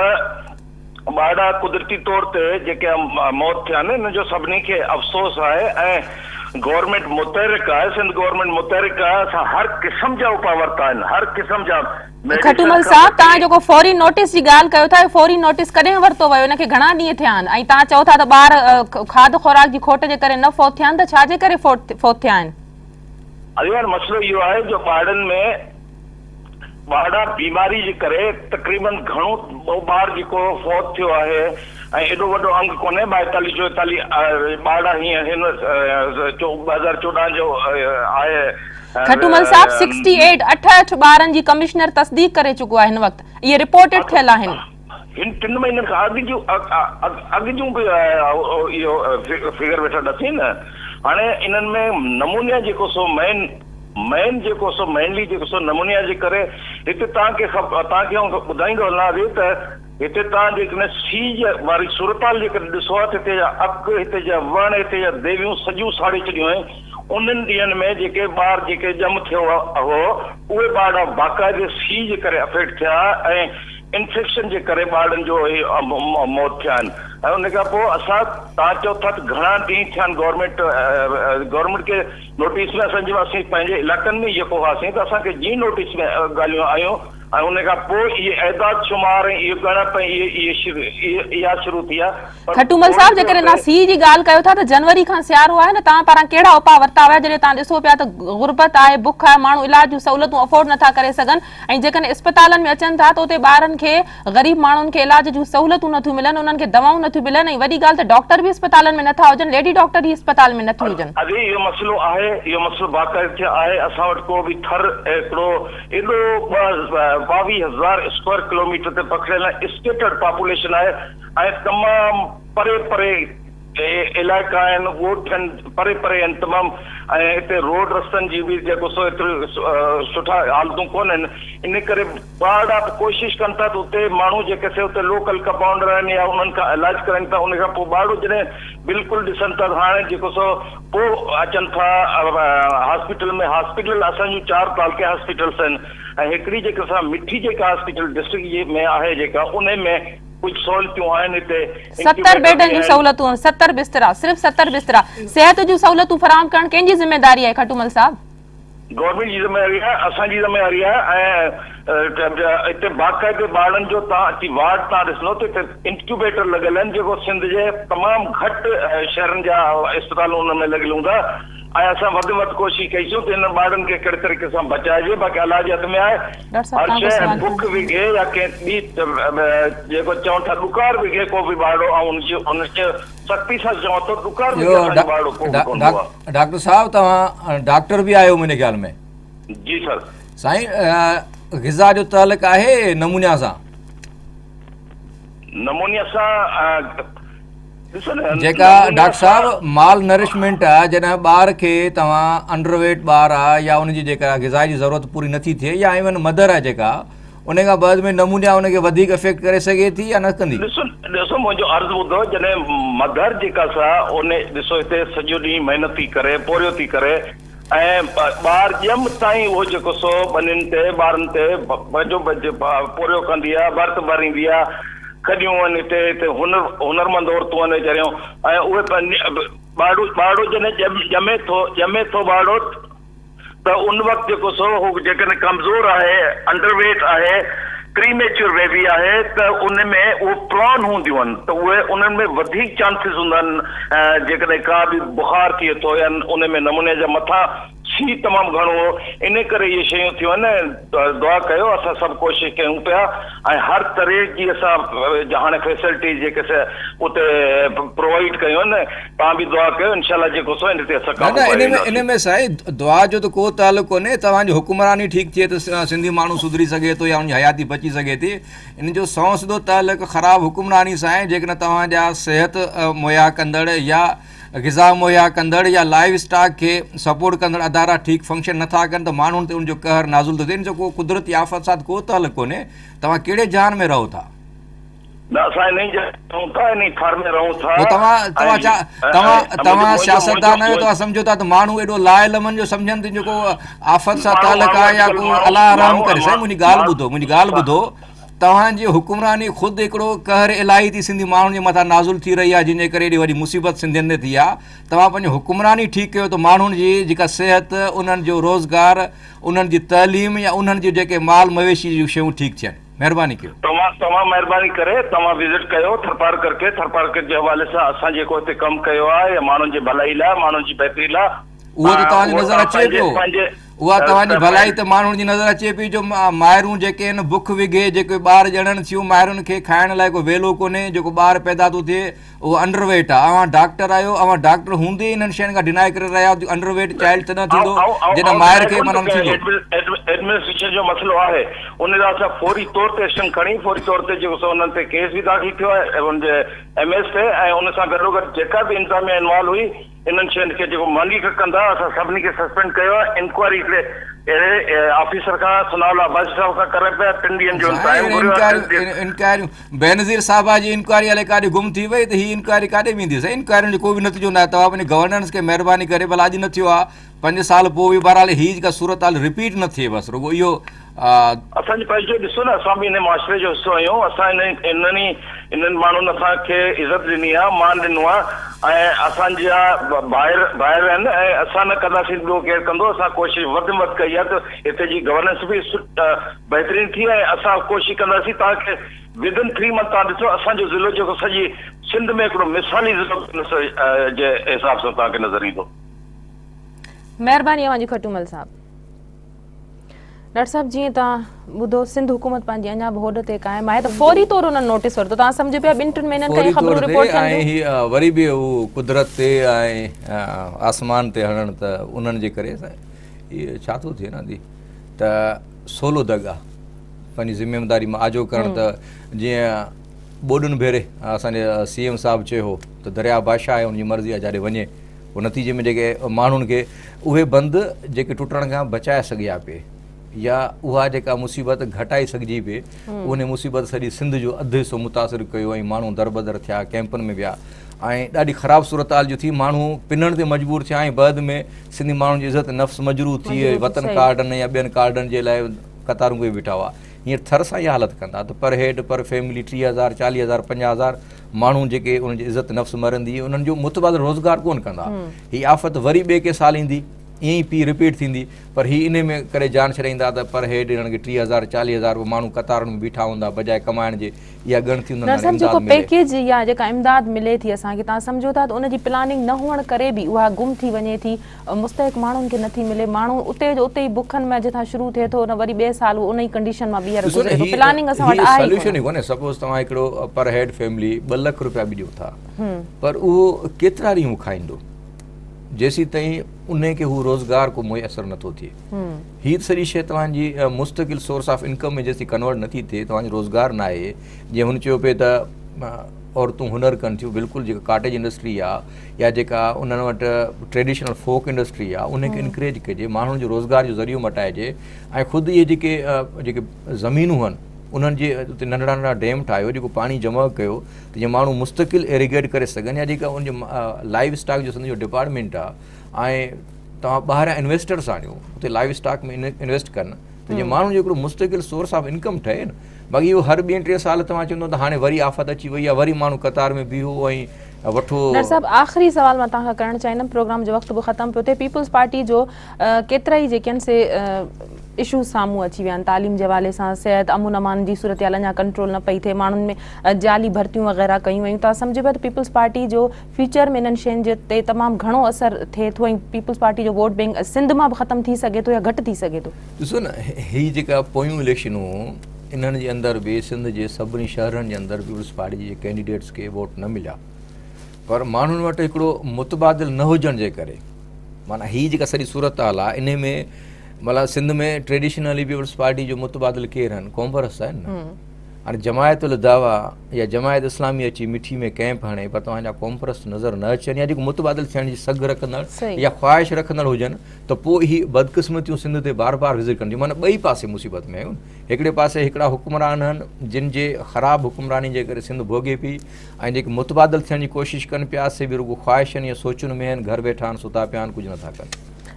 ॿाहिरां कुदरती तौर ते जेके मौत थिया आहिनि, हिन जो सभिनी खे अफ़सोस आहे। ऐं गवर्नमेंट मुतहरिक आहे, सिंध गवर्नमेंट मुतहरिक आहे। असां हर क़िस्म जा उपाय वरिता आहिनि, हर क़िस्म जा। खटूमल साहब, तव्हां जेको फौरी नोटिस जी ॻाल्हि कयो था, फौरी नोटिस कॾहिं वरितो वियो? हिनखे घणा ॾींहं थिया आहिनि? ऐं तव्हां चओ था त ॿार खाद खुराक जी खोट जे करे न फौत थिया आहिनि, त छाजे करे फौत थिया आहिनि? अरे मसलो इहो आहे जो ॿारनि में ॿारड़ा बीमारी जे करे तक़रीबन घणो ॿार जेको फौत थियो आहे ऐं एॾो वॾो अंग कोन्हे 42 44 ॿारड़ा हीअं हिन 2014 जो आहे। खटूमल साहब 68 68 ॿारनि जी कमिश्नर तस्दीक करे चुको आहे हिन वक़्तु, इहे रिपोर्टेड थियल आहिनि। हिन 3 महीननि खां अॻु जूं बि इहो फिगर वेठा नथी न। हाणे इन्हनि में नमूनिया जेको सो मेन जेको सो मेनली जेको सो नमूनिया जे करे हिते तव्हांखे ॿुधाईंदो हलां त हिते तव्हां जेकॾहिं सीज वारी सूरताल जेकॾहिं ॾिसो आहे त हिते जा अक, हिते जा वण, हिते जा देवियूं सॼियूं साड़े छॾियूं आहिनि। उन्हनि ॾींहंनि में जेके ॿार जेके ॼम थियो हो उहे ॿार बाक़ाइदे सीज करे अफेक्ट थिया ऐं इन्फेक्शन जे करे ॿारनि जो मौत थिया आहिनि। ऐं उन खां पोइ असां तव्हां चओ था त घणा ॾींहं थिया आहिनि गवर्नमेंट खे नोटिस में असां पंहिंजे इलाइक़नि में जेको हुआसीं त असांखे जीअं नोटिस में ॻाल्हियूं आयूं ऐं उन खां पोइ इहे ऐदाद शुमार ऐं इहे ॻणप इहा शुरू थी आहे। खटूमल साहब जेकॾहिं तव्हां सी जी ॻाल्हि कयो था त जनवरी खां सियारो आहे न, तव्हां पारां कहिड़ा उपाउ वरिता हुआ? जॾहिं तव्हां ॾिसो पिया त गुरबत आहे, बुख आहे, माण्हू इलाज जूं सहूलियतूं अफोर्ड नथा करे सघनि ऐं जेकॾहिं अस्पतालनि में अचनि था त उते ॿारनि खे, ग़रीब माण्हुनि खे इलाज जूं सहूलियतूं नथियूं मिलनि, उन्हनि खे दवाऊं नथियूं मिलनि ऐं वॾी ॻाल्हि त डॉक्टर बि अस्पतालनि में नथा हुजनि, लेडी डॉक्टर ही अस्पताल में नथियूं हुजनि। अरे इहो मसइलो आहे, इहो मसइलो बाक़ाइदे आहे। असां वटि को बि थर हिकिड़ो एॾो 22,000 स्क्वायर किलोमीटर ते पखिड़ियल स्केटर्ड पॉपुलेशन आहे ऐं तमामु परे परे इलाइक़ा आहिनि, ॻोठ आहिनि, परे परे आहिनि तमामु। ऐं हिते रोड रस्तनि जी बि जेको सो एतिरी सुठा हालतूं कोन आहिनि। इन करे ॿार कोशिशि कनि था त उते माण्हू जेके से उते लोकल कंपाउंडर आहिनि या उन्हनि खां इलाज कराइनि था। उन खां पोइ ॿार जॾहिं बिल्कुलु ॾिसनि था हाणे जेको सो पोइ अचनि था हॉस्पिटल में। हॉस्पिटल असांजूं 4 तालुके हॉस्पिटल्स आहिनि ऐं हिकिड़ी जेके असां मिठी जेका हॉस्पिटल डिस्ट्रिक्ट में आहे जेका उन में कुछ सहूलियतूं आहिनि। हिते 70 बेडनि जूं सहूलियतूं, 70 बिस्तरा, सिर्फ़ 70 बिस्तरा। सिहत जूं सहूलियतूं फराहम करण कंहिंजी ज़िम्मेदारी आहे खटूमल साहब? गवर्नमेंट जी ज़िम्मेदारी आहे, असांजी ज़िम्मेदारी आहे। ऐं हिते बाक़ाइदे ॿारनि जो तव्हां अची वार्ड तव्हां ॾिसंदो त हिते इंक्यूबेटर लॻियल आहिनि जेको सिंध जे तमामु घटि शहरनि जा अस्पताल उन में लॻियल हूंदा। ऐं असां वधि में वधि कोशिशि कईसूं त हिन ॿारनि खे कहिड़े तरीक़े सां बचाइजे। बाक़ी इलाज हथ में आहे। हर शइ बुख विघे या कंहिं ॿी जेको चवनि था ॾुकार विघे को बि ॿारड़ो ऐं उनखे सख़्ती सां चवनि थो ॾुकार डॉक्टर साहब तव्हां डॉक्टर बि आहियो मुंहिंजे ख्याल में? जी सर। साईं ग़िज़ा जो तालुक आहे नमूनिया सां? नमूनिया सां जेका डॉक्टर साहब माल नरिशमेंट आहे, जॾहिं ॿार खे तव्हां अंडरवेट ॿार आहे या उनजी जेका ग़िज़ा जी ज़रूरत पूरी नथी थिए या इवन मदर आहे जेका उन खां बाद में नमूनिया उनखे वधीक इफेक्ट करे सघे थी या न कंदी? ॾिसो मुंहिंजो अर्ज़ु ॿुधो, जॾहिं मदर जेका सा उन ॾिसो हिते सॼो ॾींहुं महिनत थी करे, पोरियो थी करे ऐं ॿार ॼम ताईं उहो जेको सो ॿनिनि ते ॿारनि ते पंहिंजो पोरियो कंदी आहे, भर्त भरींदी आहे। खॾियूं आहिनि हिते हुनरमंद औरतूं आहिनि वीचारियूं ऐं उहे ॿारड़ो जॾहिं ॼमे थो ॿारड़ो त उन वक़्तु जेको सो हू जेकॾहिं कमज़ोर आहे, अंडरवेट आहे, प्रीमेच्योर बेबी आहे त उन में उहे प्रॉन हूंदियूं आहिनि त उहे उन्हनि में वधीक चांसिस हूंदा आहिनि जेकॾहिं का बि बुखार थिए थो या उन में नमूने जा मथां सी तमामु घणो हो। इन करे इहे शयूं थियूं आहिनि। दुआ कयो, असां सभु कोशिशि कयूं पिया ऐं हर तरह जी असां हाणे फैसिलिटीज़ जेके उते प्रोवाइड कयूं आहिनि। तव्हां बि दुआ कयो, इनशाला जेको सो इन ते असां इन में साईं दुआ जो त को तालुक कोन्हे। तव्हांजी हुकुमरानी ठीकु थिए त सिंधी माण्हू सुधरी सघे थो या उनजी हयाती बची सघे थी। इन जो सिधो तालुक ख़राबु हुकुमरानी सां आहे। जेकॾहिं तव्हांजा सिहत मुहैया कंदड़ या ग़िज़ा मुहैया कंदड़ या लाइव स्टॉक खे सपोर्ट कंदड़ अदारा ठीकु फंक्शन नथा कनि त माण्हुनि ते उनजो कहर नाज़ुल थो थिए। इन जो को कुदरती आफ़त सां को तालुक कोन्हे। तव्हां कहिड़े जहान में रहो था? तव्हां सियासतदान आहियो, तव्हां सम्झो था त माण्हू एॾो लाइलमन जो सम्झनि था जेको आफ़त सां तालुक आहे या को अलाह रहम करे। साईं मुंहिंजी ॻाल्हि ॿुधो, तव्हांजी हुकुमरानी ख़ुदि हिकिड़ो कहर इलाही थी सिंधी माण्हुनि जे मथां नाज़ुल थी रही आहे, जिन जे करे एॾी वॾी मुसीबत सिंधियुनि ते थी आहे। तव्हां पंहिंजी हुकुमरानी ठीकु कयो त माण्हुनि जी जेका सिहत, उन्हनि जो रोज़गार, उन्हनि जी तइलीम या उन्हनि जी जेके माल मवेशी जूं शयूं ठीकु थियनि। महिरबानी कयो। तव्हां महिरबानी करे तव्हां विज़िट कयो थरपारकर जे हवाले सां। असां जेको हिते कमु कयो आहे या माण्हुनि जी भलाई लाइ, माण्हुनि जी बहितरी लाइ, उहो त तव्हांजी नज़र अचे पियो, उहा तव्हांजी भलाई त माण्हुनि जी नज़र अचे पई जो माइरूं जेके आहिनि बुख विघे जेके ॿार ॼणनि थियूं माइरुनि खे खाइण लाइ को वेलो कोन्हे, जेको ॿार पैदा थो थिए उहो अंडरवेट आहे। अवां डॉक्टर आहियो, अवां डॉक्टर हूंदे ई इन्हनि शयुनि खां डिनाए करे रहिया आहियो अंडरवेट चाइल्ड त न थींदो जॾहिं माइर खे माना थींदो। एडमिनिस्ट्रेशन जो मसइलो आहे, उन लाइ असां फौरी तौर ते एक्शन खणी फौरी तौर ते जेको उन्हनि ते केस बि दाख़िल थियो आहे उनजे MS ते, ऐं उन सां गॾोगॾु जेका बि इंतज़ामिया इन्वॉल्व हुई इन्हनि शयुनि खे जेको माली कंदा असां सभिनी खे सस्पेंड कयो आहे। इंक्वायरी अहिड़े ऑफिसर खां सनाउल्लाह बाजी साहब खां करे पिया 3 ॾींहंनि जो टाइम घुरियो। इंक्वायरियूं बेनज़ीर साहिबा जी इंक्वायरी हले काॾे गुम थी वई त ही इंक्वायरी काॾे वेंदी? साईं इंक्वायरियुनि जो कोई बि नतीजो न आहे। तव्हां पंहिंजे गवर्नेंस खे महिरबानी करे भला अॼु न थियो आहे 5 साल पोइ बि बहरहाल ही जेका सूरत हाल रिपीट न थिए, बसि रुगो इहो असांजो पंहिंजो ॾिसो न, असां बि हिन मुआशिरे जो हिसो आहियूं। असां इन्हनि माण्हुनि असांखे इज़त ॾिनी आहे, मान ॾिनो आहे, ऐं असांजा ॿाहिरि आहिनि ऐं असां न कंदासीं ॿियो केरु कंदो। असां कोशिशि वधि में वधि कई आहे त हिते जी गवर्नेंस बि बहितरीन थी, ऐं असां कोशिशि कंदासीं तव्हांखे विदिन 3 मंथ तव्हां ॾिसो असांजो ज़िलो जेको सॼी सिंध में हिकिड़ो मिसाली ज़िलो जे हिसाब सां तव्हांखे नज़र ईंदो। महिरबानी अवांजी खटूमल साहब। डॉक्टर साहब जीअं तव्हां ॿुधो सिंध हुकूमत पंहिंजी अञा बि होॾ ते क़ाइमु आहे त फौरी तौर उन्हनि नोटिस वरितो। तव्हां सम्झो पिया 2-3 महीननि खां ख़बरूं रिपोर्ट ऐं ही वरी बि उहो कुदरत ते ऐं आसमान ते हणण त उन्हनि जे करे इहे छा थो थिए न दी त सोलो दग आहे पंहिंजी ज़िम्मेदारी मां आजो करणु। त जीअं ॿोॾुनि भेरे असांजे CM साहिबु चयो हो त दरिया बादशाह आहे उनजी मर्ज़ी आहे जाॾे वञे, पोइ नतीजे में जेके माण्हुनि खे उहे बंद जेके टुटण खां बचाए सघिया पिए या उहा जेका मुसीबत घटाए सघिजी पई, उन मुसीबत सॼी सिंध जो अधु हिसो मुतासिर कयो ऐं माण्हू दरबदर थिया, कैंपनि में विया ऐं ॾाढी ख़राबु सूरत हाल जो थी, माण्हू पिनण ते मजबूर थिया ऐं बाद में सिंधी माण्हुनि जी इज़त नफ़्स मजरू थी वतन कार्डनि या ॿियनि कार्डनि जे लाइ कतारूं कोई बीठा हुआ। हींअर थर सां इहा हालत कंदा त पर हेड पर फैमिली 30,000 40,000 50,000 माण्हू जेके उनजी इज़त नफ़्स मरंदी, उन्हनि जो मुतबादिल रोज़गार कोन कंदा। हीअ आफ़त वरी ॿिए के साल ईंदी, ईअं ई पी रिपीट थींदी, पर ही इन में करे जान छॾींदा त पर हेड हिननि खे 30,000 40,000 माण्हू कतारुनि में बीठा हूंदा बजाए कमाइण जे, इहा ॻणती हुननि जेको पैकेज या जेका इमदाद मिले थी असांखे, तव्हां सम्झो था त उनजी प्लानिंग न हुअण करे बि उहा गुम थी वञे थी, मुस्तहिक माण्हुनि खे नथी मिले, माण्हू उते जो उते ई बुखनि में जिथां शुरू थिए थो वरी ॿिए साल उन ई कंडीशन मां ॿीहर गुज़रे थो। प्लानिंग असां वटि आहे सोल्यूशन ई कोन्हे। सपोज तव्हां हिकिड़ो पर हेड फैमिली 2 लख रुपया बि ॾियो था, पर उहो केतिरा ॾींहं खाईंदो जेसीं ताईं उन खे हू रोज़गार को मुयसर नथो थिए। हीअ सॼी शइ तव्हांजी मुस्तक़िल सोर्स ऑफ इनकम में जेसीं कन्वर्ट नथी थिए, तव्हांजो रोज़गार न आहे। जीअं हुन चयो पिए त औरतूं हुनर कनि थियूं, बिल्कुलु जेका काटेज इंडस्ट्री आहे या जेका उन्हनि वटि ट्रेडिशनल फोक इंडस्ट्री आहे उनखे इनकरेज कजे, माण्हुनि जो रोज़गार जो ज़रियो मटाइजे ऐं ख़ुदि इहे जेके ज़मीनूं आहिनि उन्हनि जे उते नंढड़ा नंढड़ा डैम ठाहियो जेको पाणी जमा कयो त जीअं माण्हू मुस्तक़िल इरिगेट करे सघनि, या जेका उनजो लाइव स्टॉक जो जो डिपार्टमेंट आहे ऐं तव्हां ॿाहिरां इन्वेस्टर्स आणियो उते लाइव स्टॉक में इन्वेस्ट कनि त जीअं माण्हू जो हिकिड़ो मुस्तक़िल सोर्स ऑफ इनकम ठहे न। बाक़ी इहो हर 2-3 साल तव्हां चवंदो त हाणे वरी आफ़त अची वई आहे, वरी माण्हू कतार में बीहो ऐं वठो। डॉक्टर साहब आख़िरी सवाल मां तव्हां खां करणु चाहींदमि, प्रोग्राम जो वक़्तु बि ख़तमु पियो थिए। पीपल्स पार्टी जो केतिरा ई जेके आहिनि से इशूज़ साम्हूं अची विया आहिनि, तालीम जे हवाले सां, सिहत अमन अमान जी सूरत हाल अञा कंट्रोल न पई थिए, माण्हुनि में जाली भर्तियूं वग़ैरह कयूं वयूं। तव्हां सम्झो पिया त पीपल्स पार्टी जो फ्यूचर में इन्हनि शयुनि जे ते तमामु घणो असरु थिए थो ऐं पीपल्स पार्टी जो वोट बैंक सिंध मां बि ख़तमु थी सघे थो या घटि थी सघे थो? ॾिसो न, हीअ जेका पोयूं इलेक्शनूं इन्हनि जे अंदरि बि सिंध जे सभिनी शहरनि जे अंदरि पीपल्स पार्टी जे कैंडिडेट्स खे वोट न मिलिया, पर माण्हुनि वटि हिकिड़ो मुतबादिल न हुजण जे करे माना हीअ जेका सॼी सूरत हाल आहे इन में मतिलबु सिंध में ट्रेडिशनली पीपल्स पार्टी जो मुतबादिल केरु आहिनि? कॉम्बरस आहिनि न। हाणे जमायत उल दावा या जमायत इस्लामी अची मिठी में कैंप हणे पर तव्हांजा कॉम्बरस नज़र न अचनि या जेको मुतबादिल थियण जी सघ रखंदड़ या ख़्वाहिश रखंदड़ हुजनि त पोइ ही बदकिस्मतियूं सिंध ते बार बार विज़िट कनि थियूं। माना ॿई पासे मुसीबत में आहियूं। हिकिड़े पासे हिकिड़ा हुकुमरान आहिनि जिन जे ख़राबु हुकुमरानी जे करे सिंध भोॻे पई ऐं जेके मुतबादिल थियण जी कोशिशि कनि पिया से बि रुॻो ख़्वाहिशनि या सोचुनि में आहिनि, घर वेठा आहिनि, सुता पिया आहिनि, कुझु नथा कनि।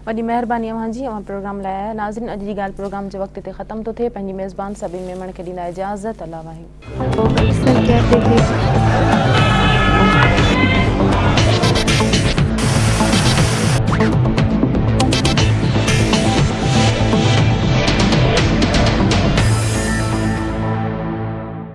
वॾी महिरबानी अव्हां जी, अव्हां प्रोग्राम लाइ आया। नाज़रीन अॼु जी ॻाल्हि प्रोग्राम जे वक़्त ते ख़तमु थो थिए। पंहिंजी मेज़बान सभिनी मेमण खे ॾींदा इजाज़त। अल्लाह वाहिगुरु।